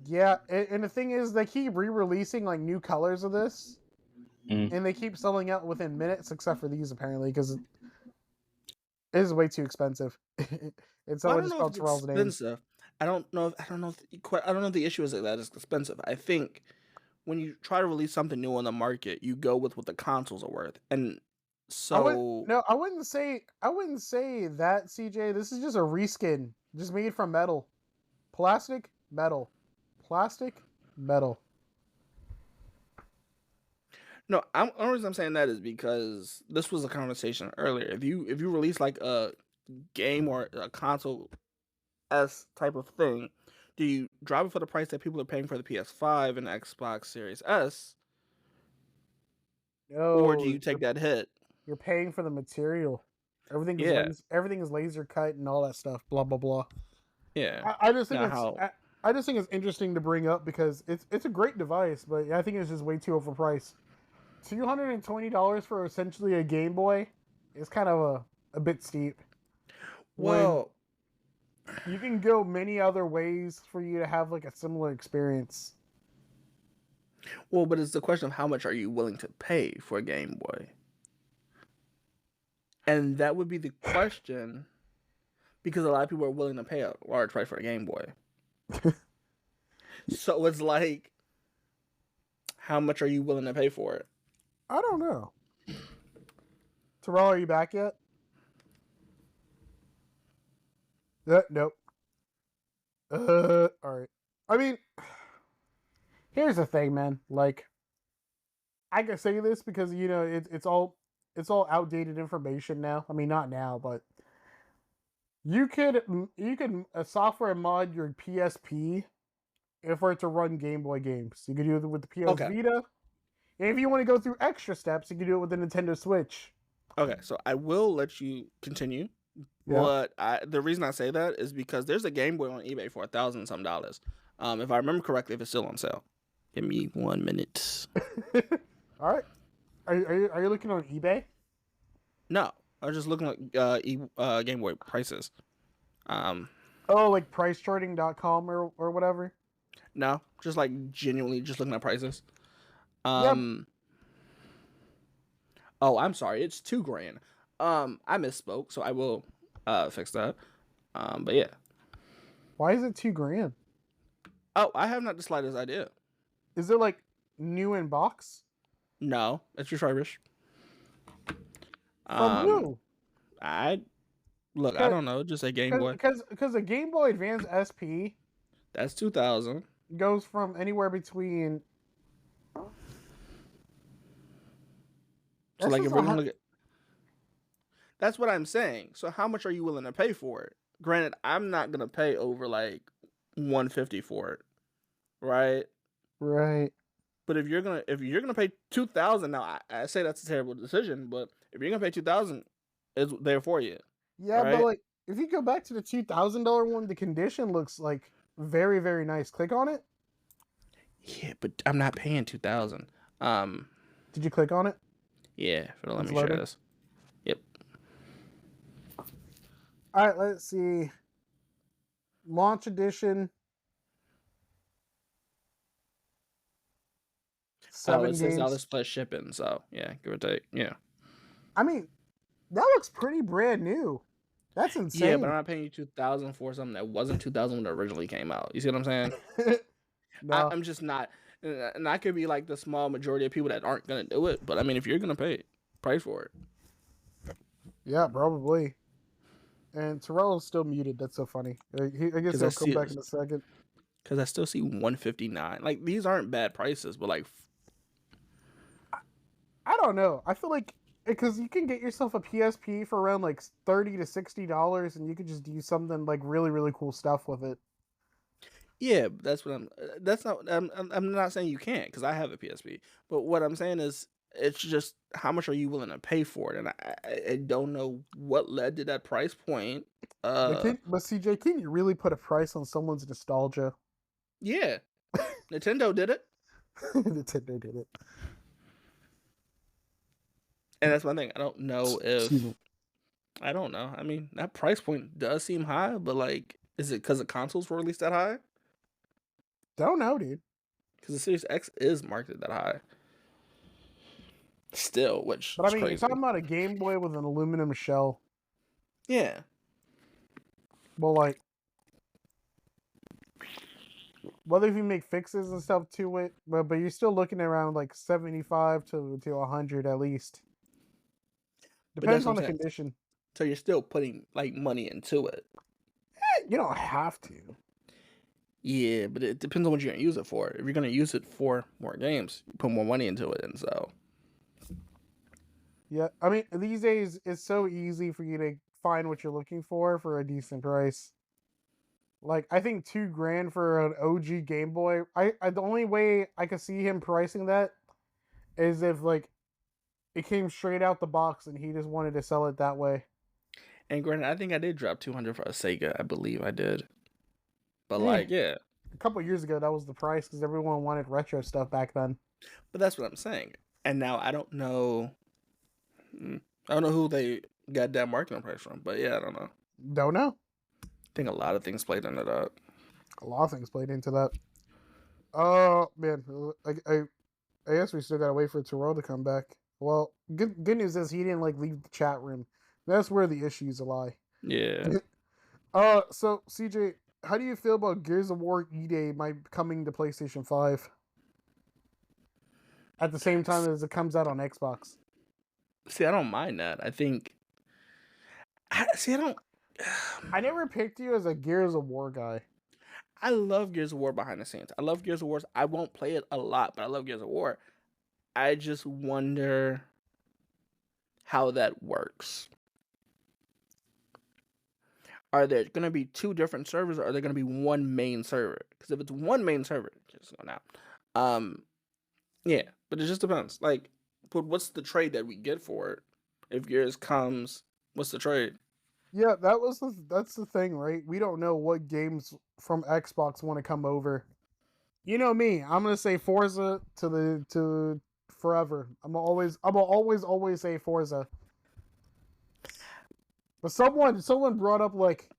Yeah, and the thing is, they keep re-releasing like new colors of this, and they keep selling out within minutes, except for these apparently, because it is way too expensive. And so it's expensive. I don't know if the issue is that it's expensive. I think when you try to release something new on the market, you go with what the consoles are worth, and so I wouldn't say that, CJ. This is just a reskin, just made from metal, plastic, metal. Plastic, metal. No, the only reason I'm saying that is because this was a conversation earlier. If you release like a game or a console S type of thing, do you drop it for the price that people are paying for the PS5 and the Xbox Series S? No. Or do you take that hit? You're paying for the material. Everything is laser cut and all that stuff. Blah blah blah. Yeah. I just think I just think it's interesting to bring up because it's a great device, but I think it's just way too overpriced. $220 for essentially a Game Boy is kind of a bit steep. Well, you can go many other ways for you to have like a similar experience. Well, but it's the question of how much are you willing to pay for a Game Boy? And that would be the question, because a lot of people are willing to pay a large price for a Game Boy. So it's like, how much are you willing to pay for it? I don't know. Terrell, are you back yet? Nope. All right. I mean, here's the thing, man. Like, I can say this because it's all outdated information now. I mean, not now, but you could software mod your PSP for it to run Game Boy games. You could do it with the PS Vita. And if you want to go through extra steps, you can do it with the Nintendo Switch. Okay, so I will let you continue. Yeah. But the reason I say that is because there's a Game Boy on eBay for $1,000 some. If I remember correctly, if it's still on sale. Give me 1 minute. All right. Are you looking on eBay? No, I was just looking at Game Boy prices. Like pricecharting.com or whatever? No, just like genuinely just looking at prices. Yep. Oh, I'm sorry. It's $2,000. I misspoke, so I will fix that. But yeah. Why is it $2,000? Oh, I have not the slightest idea. Is it like new in box? No, it's refurbished. From who? I don't know. Just a Game Boy. Because a Game Boy Advance SP. That's $2,000. Goes from anywhere between. So like if we're gonna look at, that's what I'm saying. So how much are you willing to pay for it? Granted, I'm not gonna pay over like $150 for it, right? Right. But if you're gonna pay $2,000, now I say that's a terrible decision, but if you're gonna pay $2,000, it's there for you. Yeah, right? But like if you go back to the $2,000 one, the condition looks like very, very nice. Click on it. Yeah, but I'm not paying $2,000. Did you click on it? Yeah, let me share this. Yep. All right, let's see. Launch edition. 7 games. It says all this plus shipping, so yeah, give or take. Yeah. I mean, that looks pretty brand new. That's insane. Yeah, but I'm not paying you $2,000 for something that wasn't $2,000 when it originally came out. You see what I'm saying? No. I'm just not. And I could be like the small majority of people that aren't gonna do it. But I mean, if you're gonna pay, price for it. Yeah, probably. And Terrell is still muted. That's so funny. I guess 'Cause he'll I come see back it. in a second. Because I still see 159. Like, these aren't bad prices, but like, I don't know. I feel like because you can get yourself a PSP for around like $30 to $60, and you could just do something like really really cool stuff with it. yeah, that's what I'm. That's not. I'm not saying you can't, because I have a PSP. But what I'm saying is, it's just how much are you willing to pay for it, and I don't know what led to that price point. But CJ, can you really put a price on someone's nostalgia? Yeah, Nintendo did it, Nintendo did it. and that's one thing. I don't know if Excuse me. I don't know. I mean, that price point does seem high, but like, is it because the consoles were released that high? Don't know, dude. Because the Series X is marketed that high. Still, which But I is mean, you're crazy. talking about a Game Boy with an aluminum shell. Yeah. Well, like, whether if you make fixes and stuff to it, but you're still looking around like 75 to 100 at least. But that's Depends what on I'm the saying. condition. So you're still putting like money into it. You don't have to. Yeah, but it depends on what you're gonna use it for. If you're gonna use it for more games, you put more money into it, and so Yeah, I mean, these days it's so easy for you to find what you're looking for a decent price. Like, I think $2,000 for an OG Game Boy. The only way I could see him pricing that is if like it came straight out the box and he just wanted to sell it that way. and granted, I think I did drop 200 for a Sega. I believe I did. But Yeah. like, yeah. A couple years ago, that was the price because everyone wanted retro stuff back then. But that's what I'm saying. And now I don't know. I don't know who they got that marketing price from. But yeah, I don't know. Don't know. I think a lot of things played into that. A lot of things played into that. Oh man, I guess we still gotta wait for Terrell to come back. Well, good news is he didn't like leave the chat room. That's where the issues lie. Yeah. So CJ, how do you feel about Gears of War E-Day coming to PlayStation 5 at the same time as it comes out on Xbox? See, I don't mind that. I think. I don't. I never picked you as a Gears of War guy. I love Gears of War behind the scenes. I love Gears of War. I won't play it a lot, but I love Gears of War. I just wonder how that works. Are there going to be two different servers, or are there going to be one main server? Because if it's one main server, just go now. Yeah, but it just depends. Like, but what's the trade that we get for it? If Gears comes, what's the trade? Yeah, that's the thing, right? We don't know what games from Xbox want to come over. You know me, I'm gonna say Forza to forever. I'm gonna always say Forza. But someone brought up like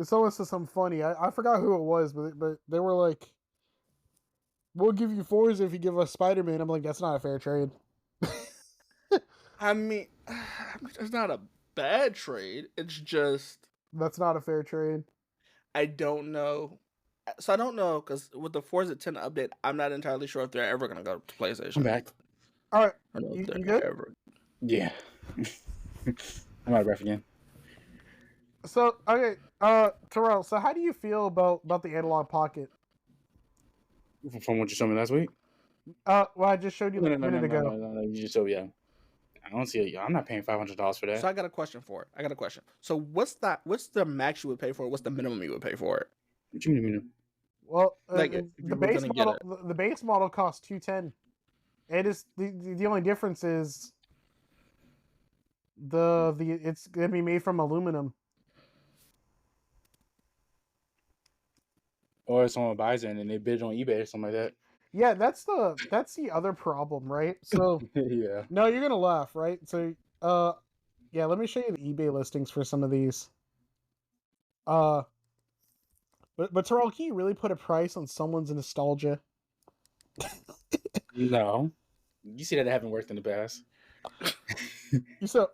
someone said something funny. I forgot who it was, but they were like, "We'll give you Forza if you give us Spider-Man." I'm like, that's not a fair trade. I mean, it's not a bad trade. It's just That's not a fair trade. I don't know. So I don't know, because with the Forza 10 update, I'm not entirely sure if they're ever going to go to PlayStation. I'm back. All right, I don't know if you they're good? ever. Yeah. I'm out of breath again. So okay, Terrell. So how do you feel about the Analogue Pocket? From what you showed me last week? Well, I just showed you a minute ago. No, you just showed me. I don't see it. I'm not paying $500 for that. So I got a question for it. So what's the max you would pay for it? What's the minimum you would pay for it? What you mean? Well, Like, if the you were base gonna get model, the base model costs $210. It is the only difference is the it's gonna be made from aluminum. Or if someone buys it and they bid it on eBay or something like that. Yeah, that's the other problem, right? So Yeah. no, you're gonna laugh, right? So yeah, let me show you the eBay listings for some of these. But Terrell, can you really put a price on someone's nostalgia? No. You see that it haven't worked in the past. You said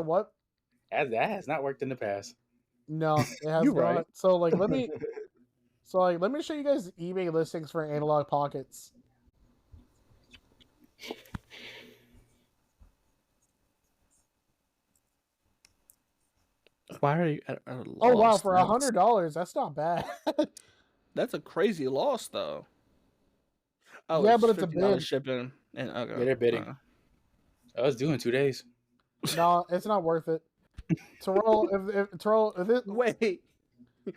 what? That has not worked in the past. No, it has You're not. right. So let me show you guys eBay listings for Analogue Pockets. Why are you at a loss? Oh wow, for $100, that's not bad. That's a crazy loss, though. Oh, Yeah, it's but it's a $50 bid. shipping. And okay. Yeah, they're bidding. I was doing 2 days. No, it's not worth it. Terrell, if this, Wait.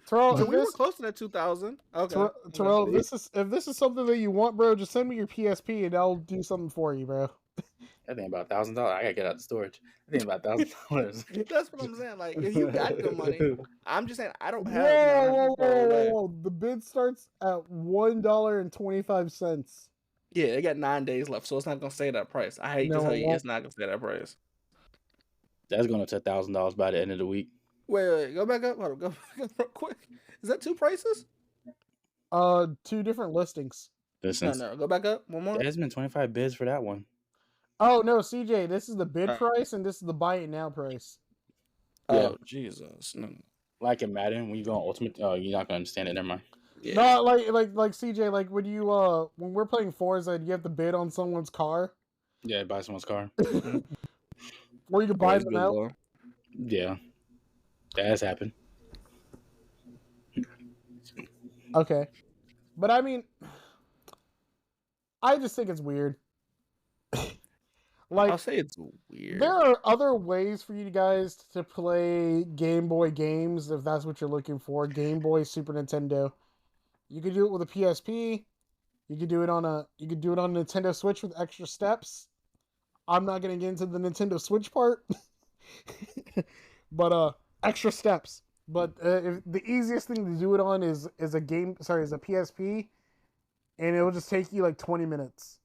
Terrell, So if we were this, close to that 2,000. Okay. Terrell, if this is something that you want, bro, just send me your PSP and I'll do something for you, bro. I think about $1,000. I gotta get out the storage. I think about $1,000. That's what I'm saying. Like, if you got the money, I'm just saying I don't have Whoa, $900 whoa! The bid starts at $1.25. Yeah, they got 9 days left, so it's not gonna say that price. I hate to No, tell it you, won't. it's not gonna say that price. That's going up to $1,000 by the end of the week. Wait, go back up. Hold on, go back up real quick. Is that two prices? 2 different listings. No, go back up one more. There's been 25 bids for that one. Oh no, CJ, this is the bid price and this is the buy it now price. Yeah. Oh Jesus! No. Like in Madden, when you go on Ultimate, oh, you're not gonna understand it. Never mind. Yeah. No, like CJ, like when you when we're playing Forza and you have to bid on someone's car. Yeah, buy someone's car. Or you can buy them out. Low. Yeah, that has happened. Okay, but I mean, I just think it's weird. Like, I'll say it's weird. there are other ways for you guys to play Game Boy games if that's what you're looking for. Game Boy, Super Nintendo. You could do it with a PSP. You could do it on a Nintendo Switch with extra steps. I'm not gonna get into the Nintendo Switch part, but extra steps. But if the easiest thing to do it on is a PSP, and it will just take you like 20 minutes.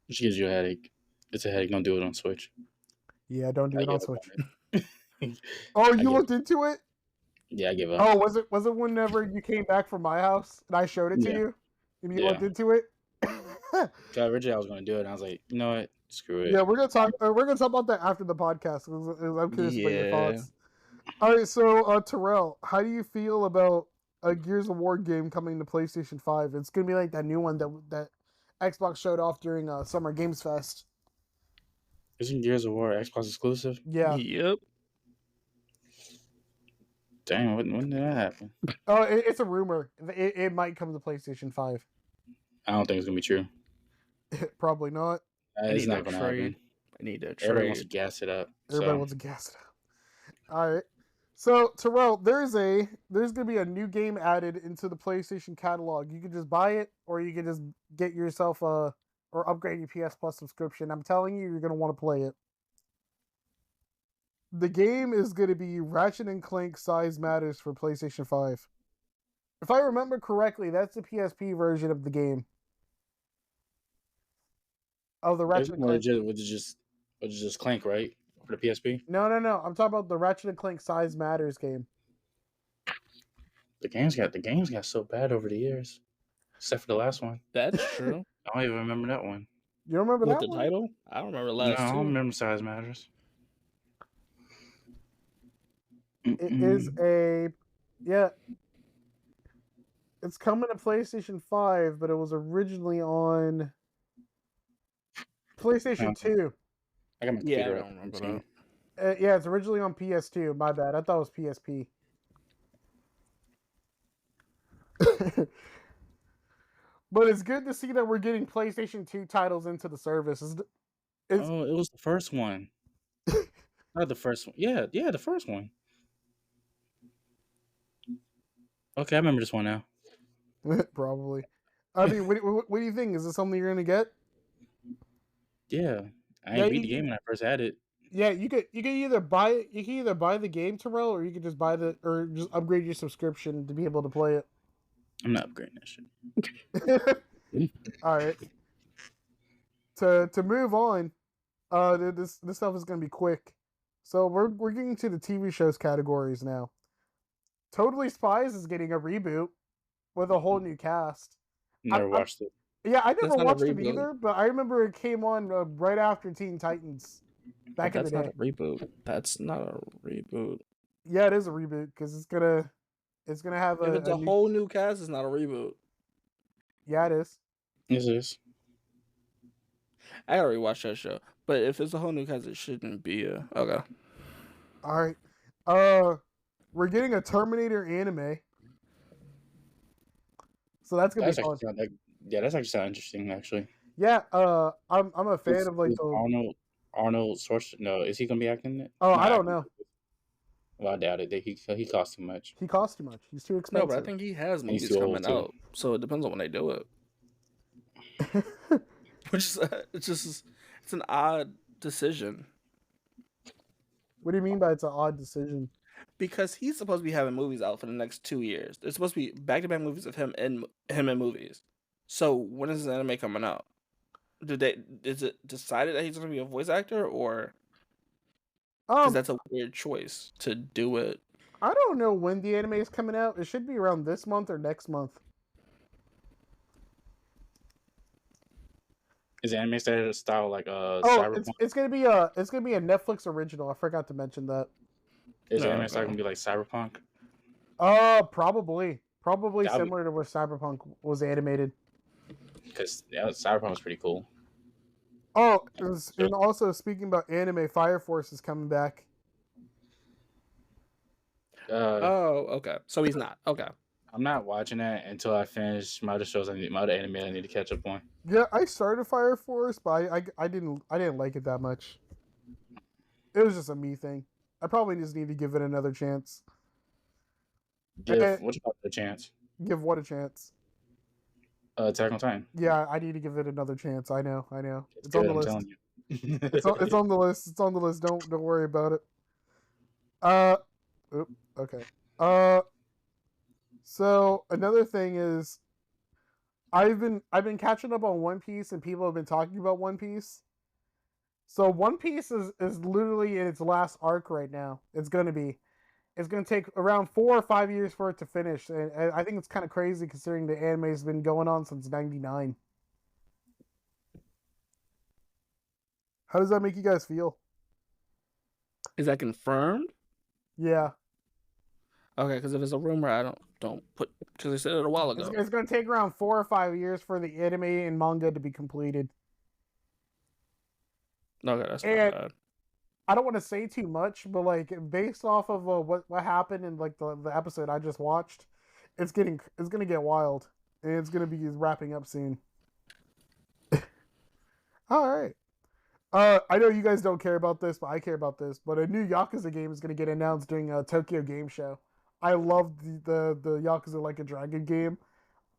Which gives you a headache. It's a headache. Don't do it on Switch. Yeah, don't do it on Switch. It. Oh, you looked into it? Yeah, I give up. Oh, was it whenever you came back from my house and I showed it to you, and you looked into it? So originally I was going to do it, and I was like, you know what? Screw it. Yeah, we're gonna talk about that after the podcast. I'm curious about your thoughts. All right, so Terrell, how do you feel about a Gears of War game coming to PlayStation 5? It's gonna be like that new one that Xbox showed off during Summer Games Fest. Isn't Gears of War Xbox exclusive? Yeah. Yep. Damn, when did that happen? Oh, it's a rumor. It might come to PlayStation 5. I don't think it's gonna be true. Probably not. It's not gonna happen. I need to trade. Everybody wants to gas it up. Everybody wants to gas it up. All right. So Terrell, there's gonna be a new game added into the PlayStation catalog. You can just buy it, or you can just get yourself or upgrade your PS Plus subscription. I'm telling you, you're gonna want to play it. The game is gonna be Ratchet and Clank Size Matters for PlayStation 5. If I remember correctly, that's the PSP version of the game. Of the Ratchet and Clank. Which is just Clank, right? For the PSP? No. I'm talking about the Ratchet and Clank Size Matters game. The games got so bad over the years. Except for the last one. That's true. I don't even remember that one. You don't remember With that the one? title? I don't remember the last No, I two. don't remember Size Matters. It is a... Yeah. It's coming to PlayStation 5, but it was originally on PlayStation 2. I got my Yeah, I computer don't up. remember that. Yeah, it's originally on PS2. My bad. I thought it was PSP. But it's good to see that we're getting PlayStation 2 titles into the service. Oh, it was the first one. Not the first one. Yeah, the first one. Okay, I remember this one now. Probably. I mean, what do you think? Is this something you're gonna get? Yeah, I ain't beat the game when I first had it. Yeah, you could either buy the game, Terrell, or you could just just upgrade your subscription to be able to play it. I'm not upgrading that shit. All right. To move on, this stuff is gonna be quick. So we're getting to the TV shows categories now. Totally Spies is getting a reboot with a whole new cast. Never watched it. Yeah, I never That's not a watched it reboot. either, but I remember it came on right after Teen Titans back in the day. That's not a reboot. That's not a reboot. Yeah, it is a reboot because it's gonna have If it's a whole new cast, it's not a reboot. Yeah, it is. Yes, it is. I gotta rewatch that show. But if it's a whole new cast, it shouldn't be a... Okay. All right. We're getting a Terminator anime, so that's gonna be fun. That's actually sound interesting. Actually, Yeah. I'm a fan of like is the. Arnold Schwarzenegger. No, is he gonna be acting it? Oh, Not I don't acting. know. Well, I doubt it. He costs too much. He costs too much. He's too No, expensive. but I think he has And he's movies too old, coming too. out, so it depends on when they do it. Which is it's an odd decision What do you mean by it's an odd decision? because he's supposed to be having movies out for the next 2 years. There's supposed to be back-to-back movies of him in movies. So when is his anime coming out? Is it decided that he's going to be a voice actor, or because that's a weird choice to do it? I don't know when the anime is coming out. It should be around this month or next month. Is anime style like Cyberpunk? It's gonna be a Netflix original. I forgot to mention that. Is anime style gonna be like Cyberpunk? Probably similar to where Cyberpunk was animated. Because Cyberpunk was pretty cool. Oh, and also speaking about anime, Fire Force is coming back. Okay. So he's not. Okay. I'm not watching that until I finish my other shows. My other anime I need to catch up on. Yeah, I started Fire Force, but I didn't like it that much. It was just a me thing. I probably just need to give it another chance. What you call it a chance? Give what a chance? Attack on Titan. Yeah, I need to give it another chance. I know. It's good, on the list. I'm telling you. It's on the list. It's on the list. Don't worry about it. Okay. So another thing is, I've been catching up on One Piece, and people have been talking about One Piece. So One Piece is literally in its last arc right now. It's gonna take around 4 or 5 years for it to finish, and I think it's kind of crazy considering the anime has been going on since '99. How does that make you guys feel? Is that confirmed? Yeah. Okay, because if it's a rumor, I don't put, because I said it a while ago. It's going to take around 4 or 5 years for the anime and manga to be completed. Okay, that's not bad. I don't want to say too much, but like based off of what happened in like the episode I just watched, it's gonna get wild, and it's gonna be wrapping up soon. All right. I know you guys don't care about this, but I care about this. But a new Yakuza game is gonna get announced during a Tokyo Game Show. I love the Yakuza Like a Dragon game.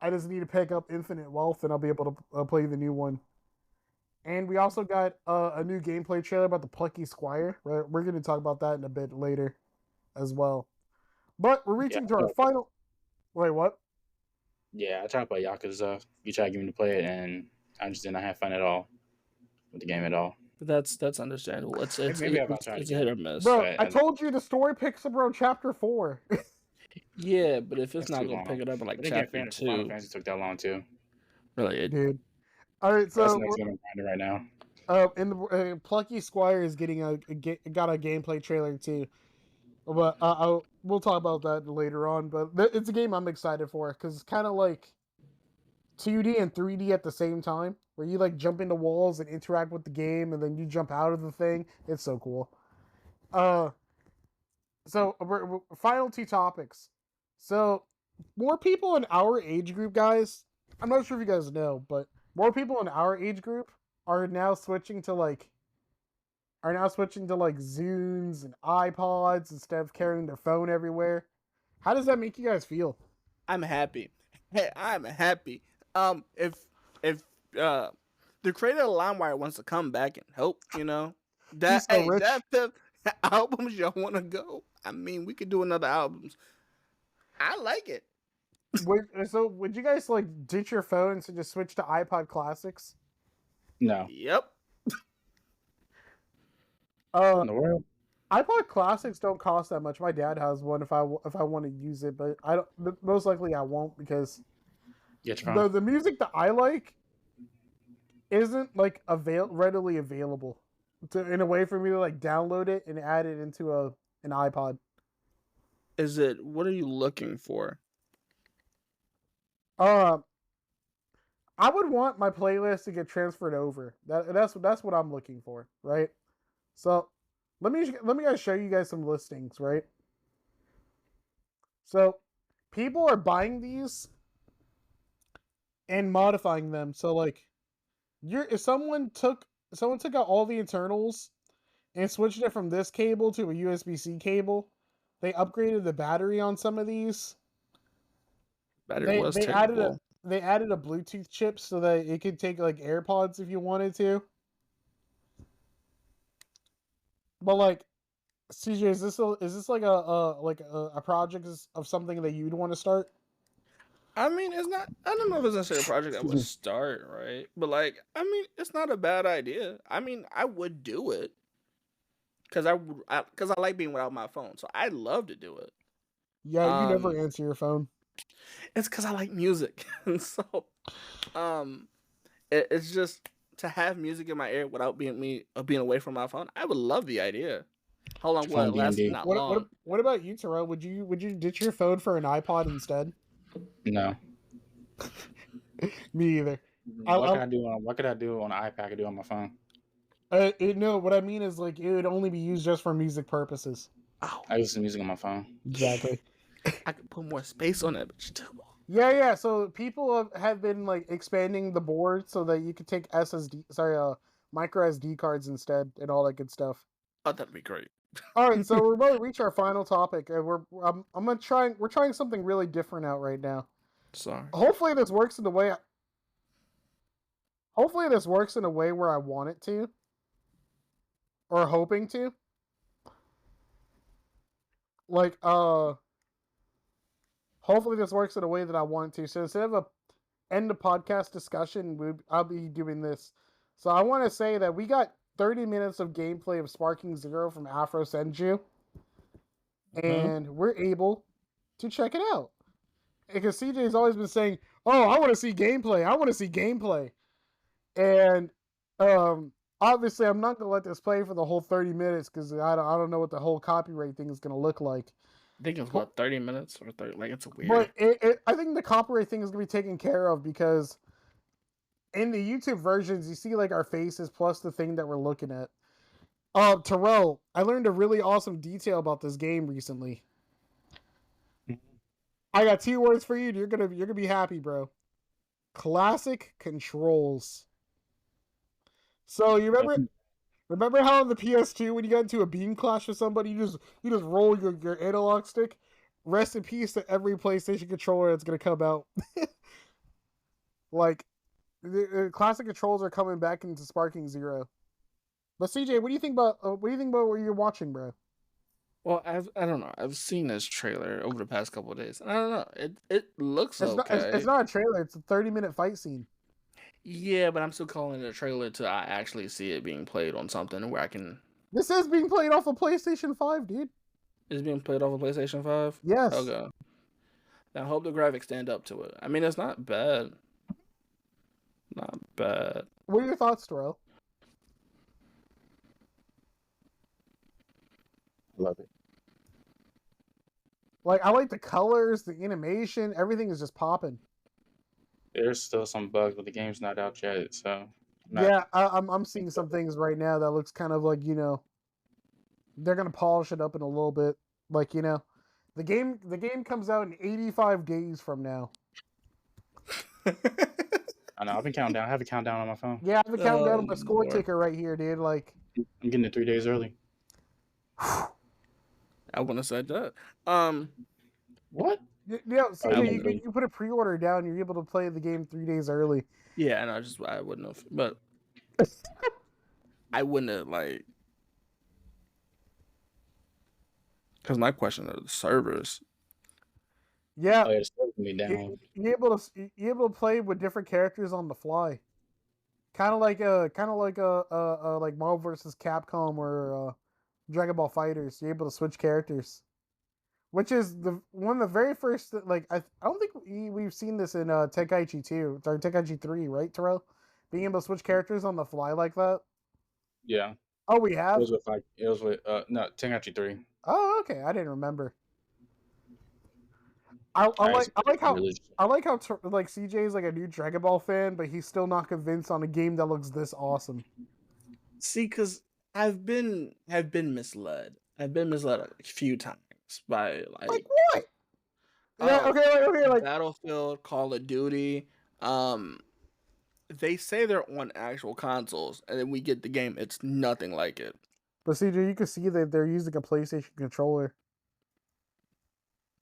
I just need to pick up Infinite Wealth, and I'll be able to play the new one. And we also got a new gameplay trailer about the Plucky Squire. Right? We're going to talk about that in a bit later as well. But we're reaching to our final... Wait, what? Yeah, I tried to play Yakuza. You tried to get me to play it, and I just did not have fun at all with the game at all. That's understandable. It's a hit or miss. Bro, I told you the story picks up around chapter 4. Yeah, but if it's not going to pick it up in like chapter 2... Final Fantasy took that long, too. Really? Dude. All right, so... That's the next one I'm grinding right now. In the Plucky Squire is getting got a gameplay trailer, too. But we'll talk about that later on. But it's a game I'm excited for, because it's kind of like 2D and 3D at the same time, where you like jump into walls and interact with the game, and then you jump out of the thing. It's so cool. So final 2 topics. So more people in our age group, guys. I'm not sure if you guys know, but more people in our age group are now switching to like Zunes and iPods instead of carrying their phone everywhere. How does that make you guys feel? I'm happy. Hey, I'm happy. If the creator of LimeWire wants to come back and help, that the albums y'all want to go. I mean, we could do another albums. I like it. So would you guys like ditch your phones and just switch to iPod Classics? No. Yep. In the world? iPod Classics don't cost that much. My dad has one if I want to use it, but I don't. Most likely I won't, because the music that I like isn't like readily available in a way for me to like download it and add it into an iPod. What are you looking for? I would want my playlist to get transferred over. That's what I'm looking for, right? So let me guys show you guys some listings, right? So people are buying these and modifying them. So like, if someone took out all the internals and switched it from this cable to a USB-C cable, they upgraded the battery on some of these. Battery was terrible. They added a Bluetooth chip so that it could take like AirPods if you wanted to. But like, CJ, is this like a project of something that you'd want to start? I mean, it's not. I don't know if it's necessarily a project I would start, right? But like, I mean, it's not a bad idea. I mean, I would do it because I like being without my phone, so I'd love to do it. Yeah, you never answer your phone. It's because I like music, and so, it's just to have music in my ear without being away from my phone. I would love the idea. How long will it last? Not long. What about you, Terrell? Would you ditch your phone for an iPod instead? No. Me either. What could I do on an iPad? I could do on my phone. No, what I mean is like it would only be used just for music purposes. Oh. I use the music on my phone. Exactly. I could put more space on it, but still. Yeah. So people have been like expanding the board so that you could take micro SD cards instead and all that good stuff. Oh, that'd be great. All right, so we're about to reach our final topic, and we're trying something really different out right now. Sorry. Hopefully this works in a way where I want it to, or hoping to. Like, hopefully this works in a way that I want it to. So instead of a end of podcast discussion, I'll be doing this. So I want to say that we got 30 minutes of gameplay of Sparking Zero from Afro Senju, and we're able to check it out. Because CJ's always been saying, "Oh, I want to see gameplay. I want to see gameplay," and obviously I'm not gonna let this play for the whole 30 minutes because I don't know what the whole copyright thing is gonna look like. I think it's about 30 minutes or 30. Like it's weird. But I think the copyright thing is gonna be taken care of because in the YouTube versions, you see like our faces plus the thing that we're looking at. Terrell, I learned a really awesome detail about this game recently. I got 2 words for you. You're gonna be happy, bro. Classic controls. So you remember how on the PS2 when you got into a beam clash with somebody, you just roll your analog stick? Rest in peace to every PlayStation controller that's gonna come out. Like, the classic controls are coming back into Sparking Zero. But CJ, what do you think about what you're watching, bro? Well, I don't know. I've seen this trailer over the past couple of days, and I don't know. It looks okay. It's not a trailer. It's a 30-minute fight scene. Yeah, but I'm still calling it a trailer till I actually see it being played on something where I can. This is being played off of PlayStation 5, dude. It's being played off of PlayStation 5? Yes. Okay. I hope the graphics stand up to it. I mean, it's not bad. Not bad. What are your thoughts, Terrell? Love it. Like, I like the colors, the animation, everything is just popping. There's still some bugs, but the game's not out yet, so. Yeah, I'm seeing some things right now that looks kind of like, they're gonna polish it up in a little bit. Like, the game comes out in 85 days from now. I know. I've been counting down. I have a countdown on my phone. Yeah, I have a countdown on my score ticker right here, dude. Like, I'm getting it 3 days early. I wouldn't have said that. What? Yeah, CJ, you put a pre-order down, you're able to play the game 3 days early. Yeah, and I wouldn't have, but I wouldn't have because my question are the servers. Yeah, oh, it's me down. You're able to play with different characters on the fly, kind of like Marvel vs. Capcom or Dragon Ball FighterZ. You're able to switch characters, which is one of the very first. Like I don't think we've seen this in Tenkaichi 2 or Tenkaichi 3, right, Terrell? Being able to switch characters on the fly like that. Yeah. Oh, we have. It was with Tenkaichi 3. Oh, okay. I didn't remember. I like how CJ is like a new Dragon Ball fan, but he's still not convinced on a game that looks this awesome. See, because I've been misled. I've been misled a few times by like what? Yeah, okay, like Battlefield, Call of Duty. They say they're on actual consoles, and then we get the game. It's nothing like it. but CJ, you can see that they're using a PlayStation controller.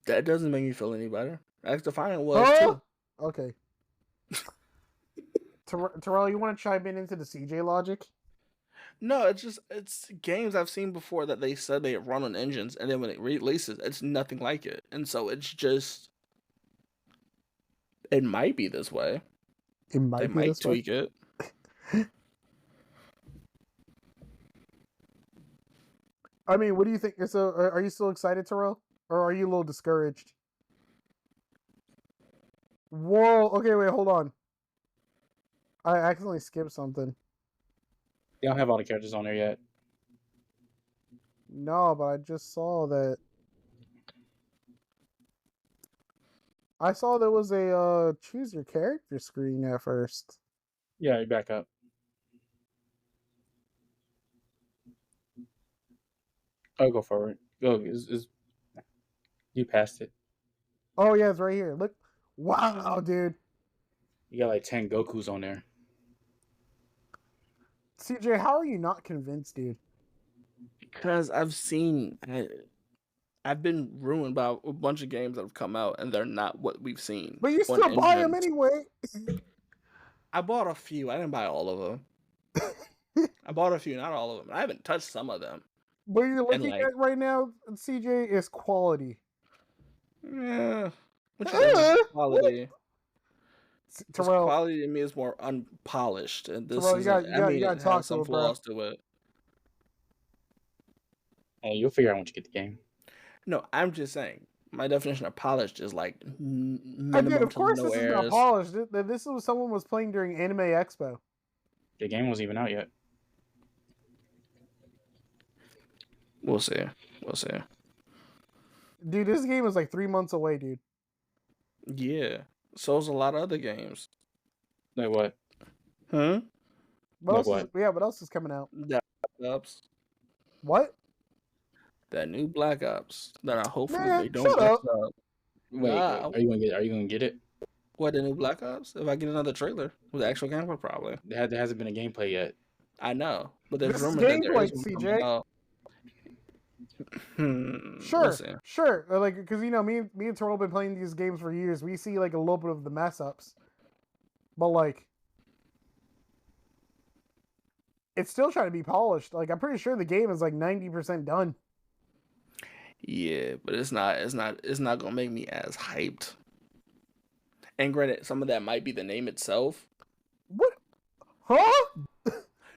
That doesn't make me feel any better. That's Defiant was too. Okay. Terrell, you want to chime into the CJ logic? No, it's games I've seen before that they said they run on engines, and then when it releases, it's nothing like it, and so it's just it might be this way. It might They be might this way. tweak it. I mean, what do you think? So, are you still excited, Terrell, or are you a little discouraged? Whoa! Okay, wait, hold on. I accidentally skipped something. They don't have all the characters on there yet. No, but I just saw that. I saw there was a choose your character screen at first. Yeah, you back up. Oh, go forward. Go. You passed it. Oh yeah, it's right here. Look, wow, dude. You got like 10 Gokus on there. CJ, how are you not convinced, dude? Because I've been ruined by a bunch of games that have come out, and they're not what we've seen. But you still buy them anyway. I bought a few. I didn't buy all of them. I bought a few, not all of them. I haven't touched some of them. What you're looking at right now, CJ, is quality. Yeah. Which is quality? Terrell, quality to me is more unpolished, and this Terrell, is. You gotta talk some flaws to it. Hey, you'll figure out once you get the game. No, I'm just saying. My definition of polished is like minimum I did, of course, to no this errors. is not polished. This was someone was playing during Anime Expo. The game wasn't even out yet. We'll see. Dude, this game is like 3 months away, dude. Yeah. So's a lot of other games. Like what? Huh? What else is coming out? That Black Ops. What? That new Black Ops. That I hopefully they don't shut mess up. up. Wait, are you gonna get it? What, the new Black Ops? If I get another trailer with actual gameplay, probably. There hasn't been a gameplay yet. I know, but there's This rumors that there gameplay, is CJ. Sure. Sure. Like, because me and Terrell have been playing these games for years. We see like a little bit of the mess ups, but like, it's still trying to be polished. Like, I'm pretty sure the game is like 90% done. Yeah, but it's not gonna make me as hyped. And granted, some of that might be the name itself. What? Huh?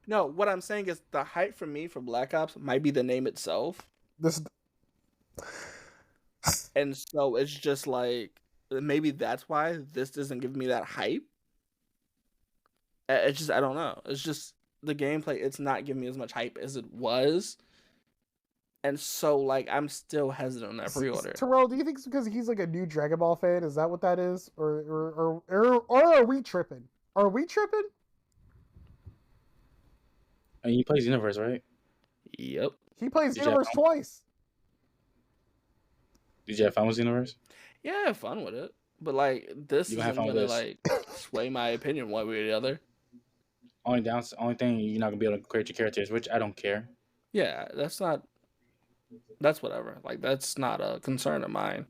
No, what I'm saying is the hype for me for Black Ops might be the name itself. And so it's just like, maybe that's why this doesn't give me that hype. It's just, I don't know. It's just the gameplay, it's not giving me as much hype as it was. And so, like, I'm still hesitant on that pre-order. Terrell, do you think it's because he's like a new Dragon Ball fan? Is that what that is? Or are we tripping? Are we tripping? I mean, he plays Universe, right? Yep. He plays Universe twice. Did you have fun with Universe? Yeah, I had fun with it. But, like, this isn't going to, like, sway my opinion one way or the other. Only thing, you're not going to be able to create your characters, which I don't care. Yeah, that's whatever. Like, that's not a concern of mine.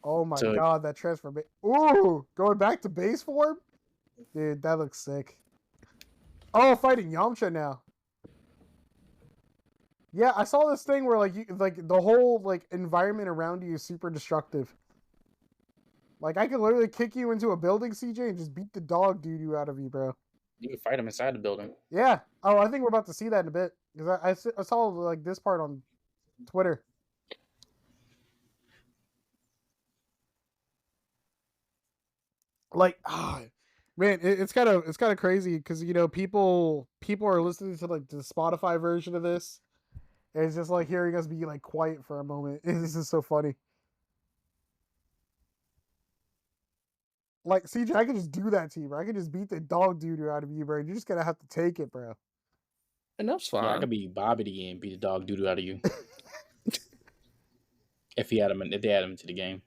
Oh my god, that transformation. Ooh, going back to base form? Dude, that looks sick. Oh, fighting Yamcha now. Yeah, I saw this thing where like the whole like environment around you is super destructive. Like I could literally kick you into a building, CJ, and just beat the dog doo-doo out of you, bro. You can fight him inside the building. Yeah. Oh, I think we're about to see that in a bit. Because I saw like this part on Twitter. Like, man, it's kind of crazy because people are listening to like the Spotify version of this, and it's just like hearing us be like quiet for a moment. This is so funny. Like, CJ, I could just do that to you, bro. I could just beat the dog doo-doo out of you, bro. You're just gonna have to take it, bro. And that's fine. Yeah, I could be Bobbity and beat the dog doo-doo out of you. if they add him to the game.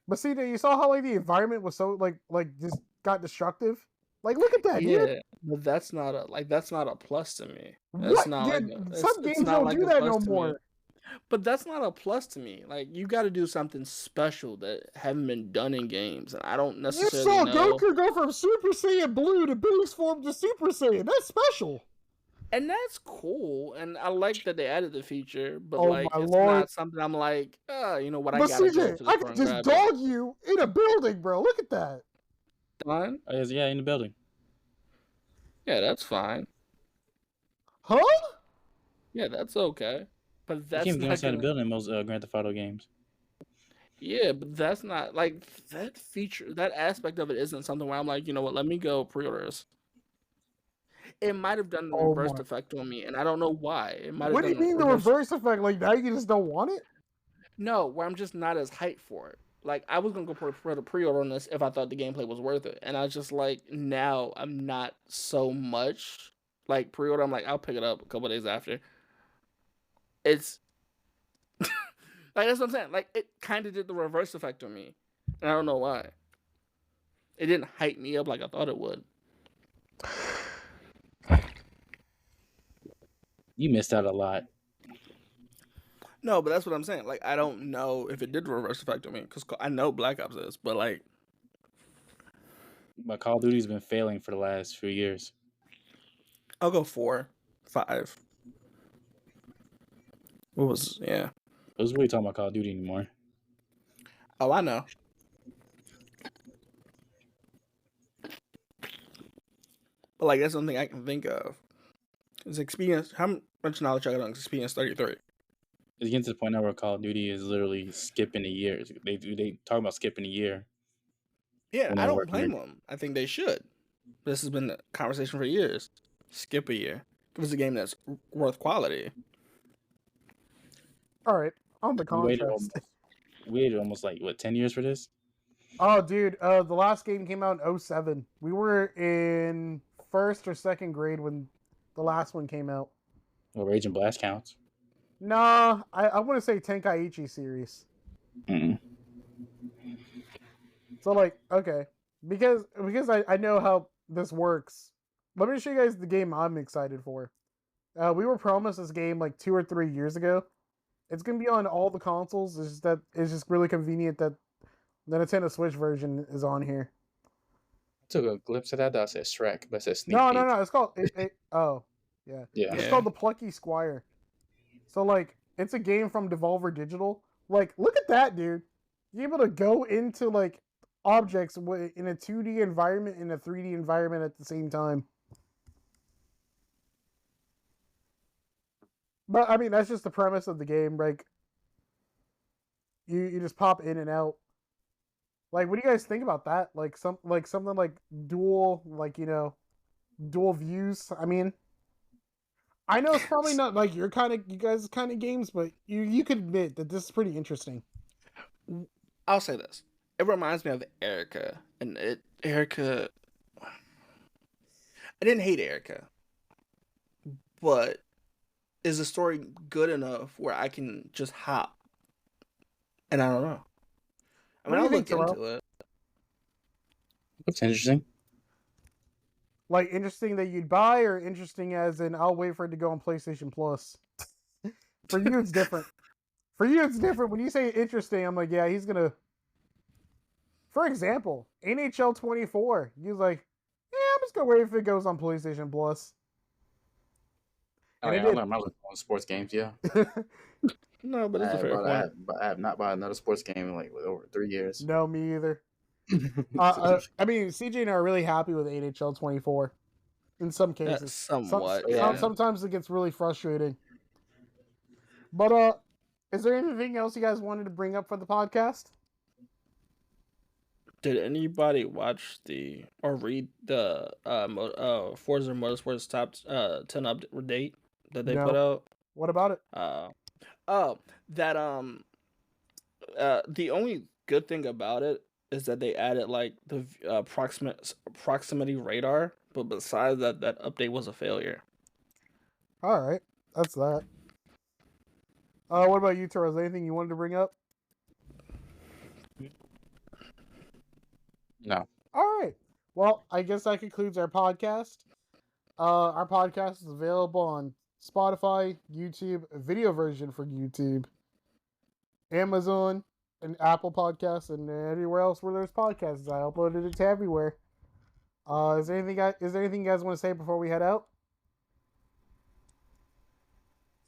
But CJ, you saw how like the environment was so like just got destructive. Like, look at that, dude. Yeah, but that's not a plus to me. What? Not Dude, like some games don't do that no more. But that's not a plus to me. Like, you got to do something special that haven't been done in games, and I don't necessarily know. You saw Goku go from Super Saiyan Blue to Beast form to Super Saiyan. That's special. And that's cool, and I like that they added the feature, but it's Lord. not something I'm like, you know what, but I gotta CJ, go to the I could just dog you in a building, bro. Look at that. Fine? Yeah, in the building. Yeah, that's fine. Huh? Yeah, that's okay. But that's you can't not go inside the building in most Grand Theft Auto games. Yeah, but that's not like that feature. That aspect of it isn't something where I'm like, you know what, let me go pre-order this. It might have done the reverse effect on me, and I don't know why. It might. What do you mean the reverse effect? Like, now you just don't want it? No, where I'm just not as hyped for it. Like, I was gonna go for the pre-order on this if I thought the gameplay was worth it, and I was just like, now I'm not so much like pre-order. I'm like, I'll pick it up a couple days after. It's like, that's what I'm saying. Like, it kind of did the reverse effect on me, and I don't know why. It didn't hype me up like I thought it would. You missed out a lot. No, but that's what I'm saying. Like, I don't know if it did reverse effect on me, because I know Black Ops is, but like, but Call of Duty's been failing for the last few years. I'll go 4, 5. What was I was really talking about Call of Duty anymore. Oh, I know. But like, that's something I can think of. Is experience. How much knowledge I got on experience 33? It's getting to the point now where Call of Duty is literally skipping a year. They talk about skipping a year. Yeah, I don't blame them. I think they should. This has been a conversation for years. Skip a year. Give us a game that's worth quality. All right, on the contrast. We waited almost like, what, 10 years for this? Oh, dude, the last game came out in 2007. We were in 1st or 2nd grade when the last one came out. Well, Rage and Blast counts. Nah, I want to say Tenkaichi series. Mm-mm. So, like, okay. Because I know how this works. Let me show you guys the game I'm excited for. We were promised this game like 2 or 3 years ago. It's going to be on all the consoles. It's just really convenient that the Nintendo Switch version is on here. I took a glimpse of that. That said Shrek, but it says Sneak No. Peek. It's called... It's called The Plucky Squire. So, like, it's a game from Devolver Digital. Like, look at that, dude. You're able to go into, like, objects in a 2D environment and a 3D environment at the same time. But, I mean, that's just the premise of the game. Like, you just pop in and out. Like, what do you guys think about that? Like, something like dual, like, you know, dual views. I mean, I know it's probably not like you guys' kind of games, but you could admit that this is pretty interesting. I'll say this. It reminds me of Erica. And Erica... I didn't hate Erica. But is the story good enough where I can just hop? And I don't know. I mean, I'll look into it. Looks interesting. Like, interesting that you'd buy, or interesting as in, I'll wait for it to go on PlayStation Plus? For you, it's different. For you, it's different. When you say interesting, I'm like, yeah, he's gonna... For example, NHL 24. He's like, yeah, I'm just gonna wait if it goes on PlayStation Plus. Oh, yeah, I'm looking on sports games, yeah. No, but it's a fair point. I have not bought another sports game in like over 3 years. No, me either. I mean, CJ and I are really happy with NHL 24 in some cases. Somewhat. Sometimes it gets really frustrating. But is there anything else you guys wanted to bring up for the podcast? Did anybody watch or read the Forza Motorsports top 10 update that they put out? What about it? The only good thing about it is that they added like the proximity radar, but besides that update was a failure. All right, that's that. What about you, Torres? Anything you wanted to bring up? No. All right. Well, I guess that concludes our podcast. Our podcast is available on Spotify, YouTube, a video version for YouTube, Amazon, and Apple Podcasts, and everywhere else where there's podcasts. I uploaded it to everywhere. Is there anything you guys want to say before we head out?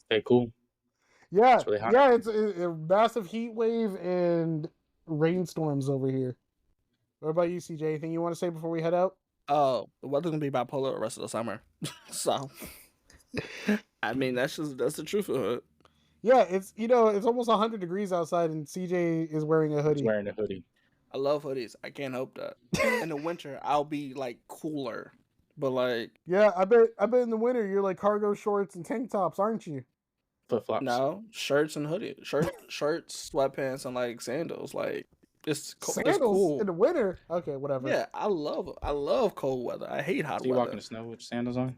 Stay cool. Yeah, It's really hot. yeah, it's a massive heat wave and rainstorms over here. What about you, CJ? Anything you want to say before we head out? Oh, the weather's gonna be bipolar the rest of the summer. So, I mean, that's the truth of it. Yeah, it's it's almost 100 degrees outside, and CJ is wearing a hoodie. He's wearing a hoodie. I love hoodies. I can't help that. In the winter, I'll be like cooler, but like Yeah, I bet in the winter you're like cargo shorts and tank tops, aren't you? Flip flops. no shirts and hoodies, shirts, sweatpants, and like sandals. Like it's Sandals it's cool. in the winter. Okay, whatever. Yeah, I love cold weather. I hate hot So you walk in weather. the snow with sandals on?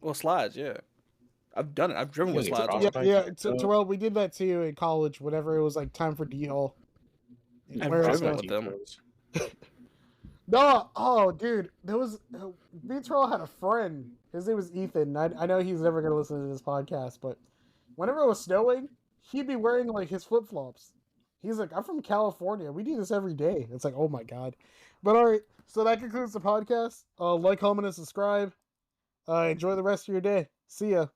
Well, slides, yeah. I've done it. I've driven with You slides. need to on. Yeah, frostbite. Terrell, we did that too in college. Whenever it was like time for D hall. I've Where else driven was- with them. No, oh, dude, there was me and Terrell had a friend. His name was Ethan. I know he's never gonna listen to this podcast, but whenever it was snowing, he'd be wearing like his flip flops. He's like, I'm from California. We do this every day. It's like, oh my god. But all right, so that concludes the podcast. Like, comment, and subscribe. Enjoy the rest of your day. See ya.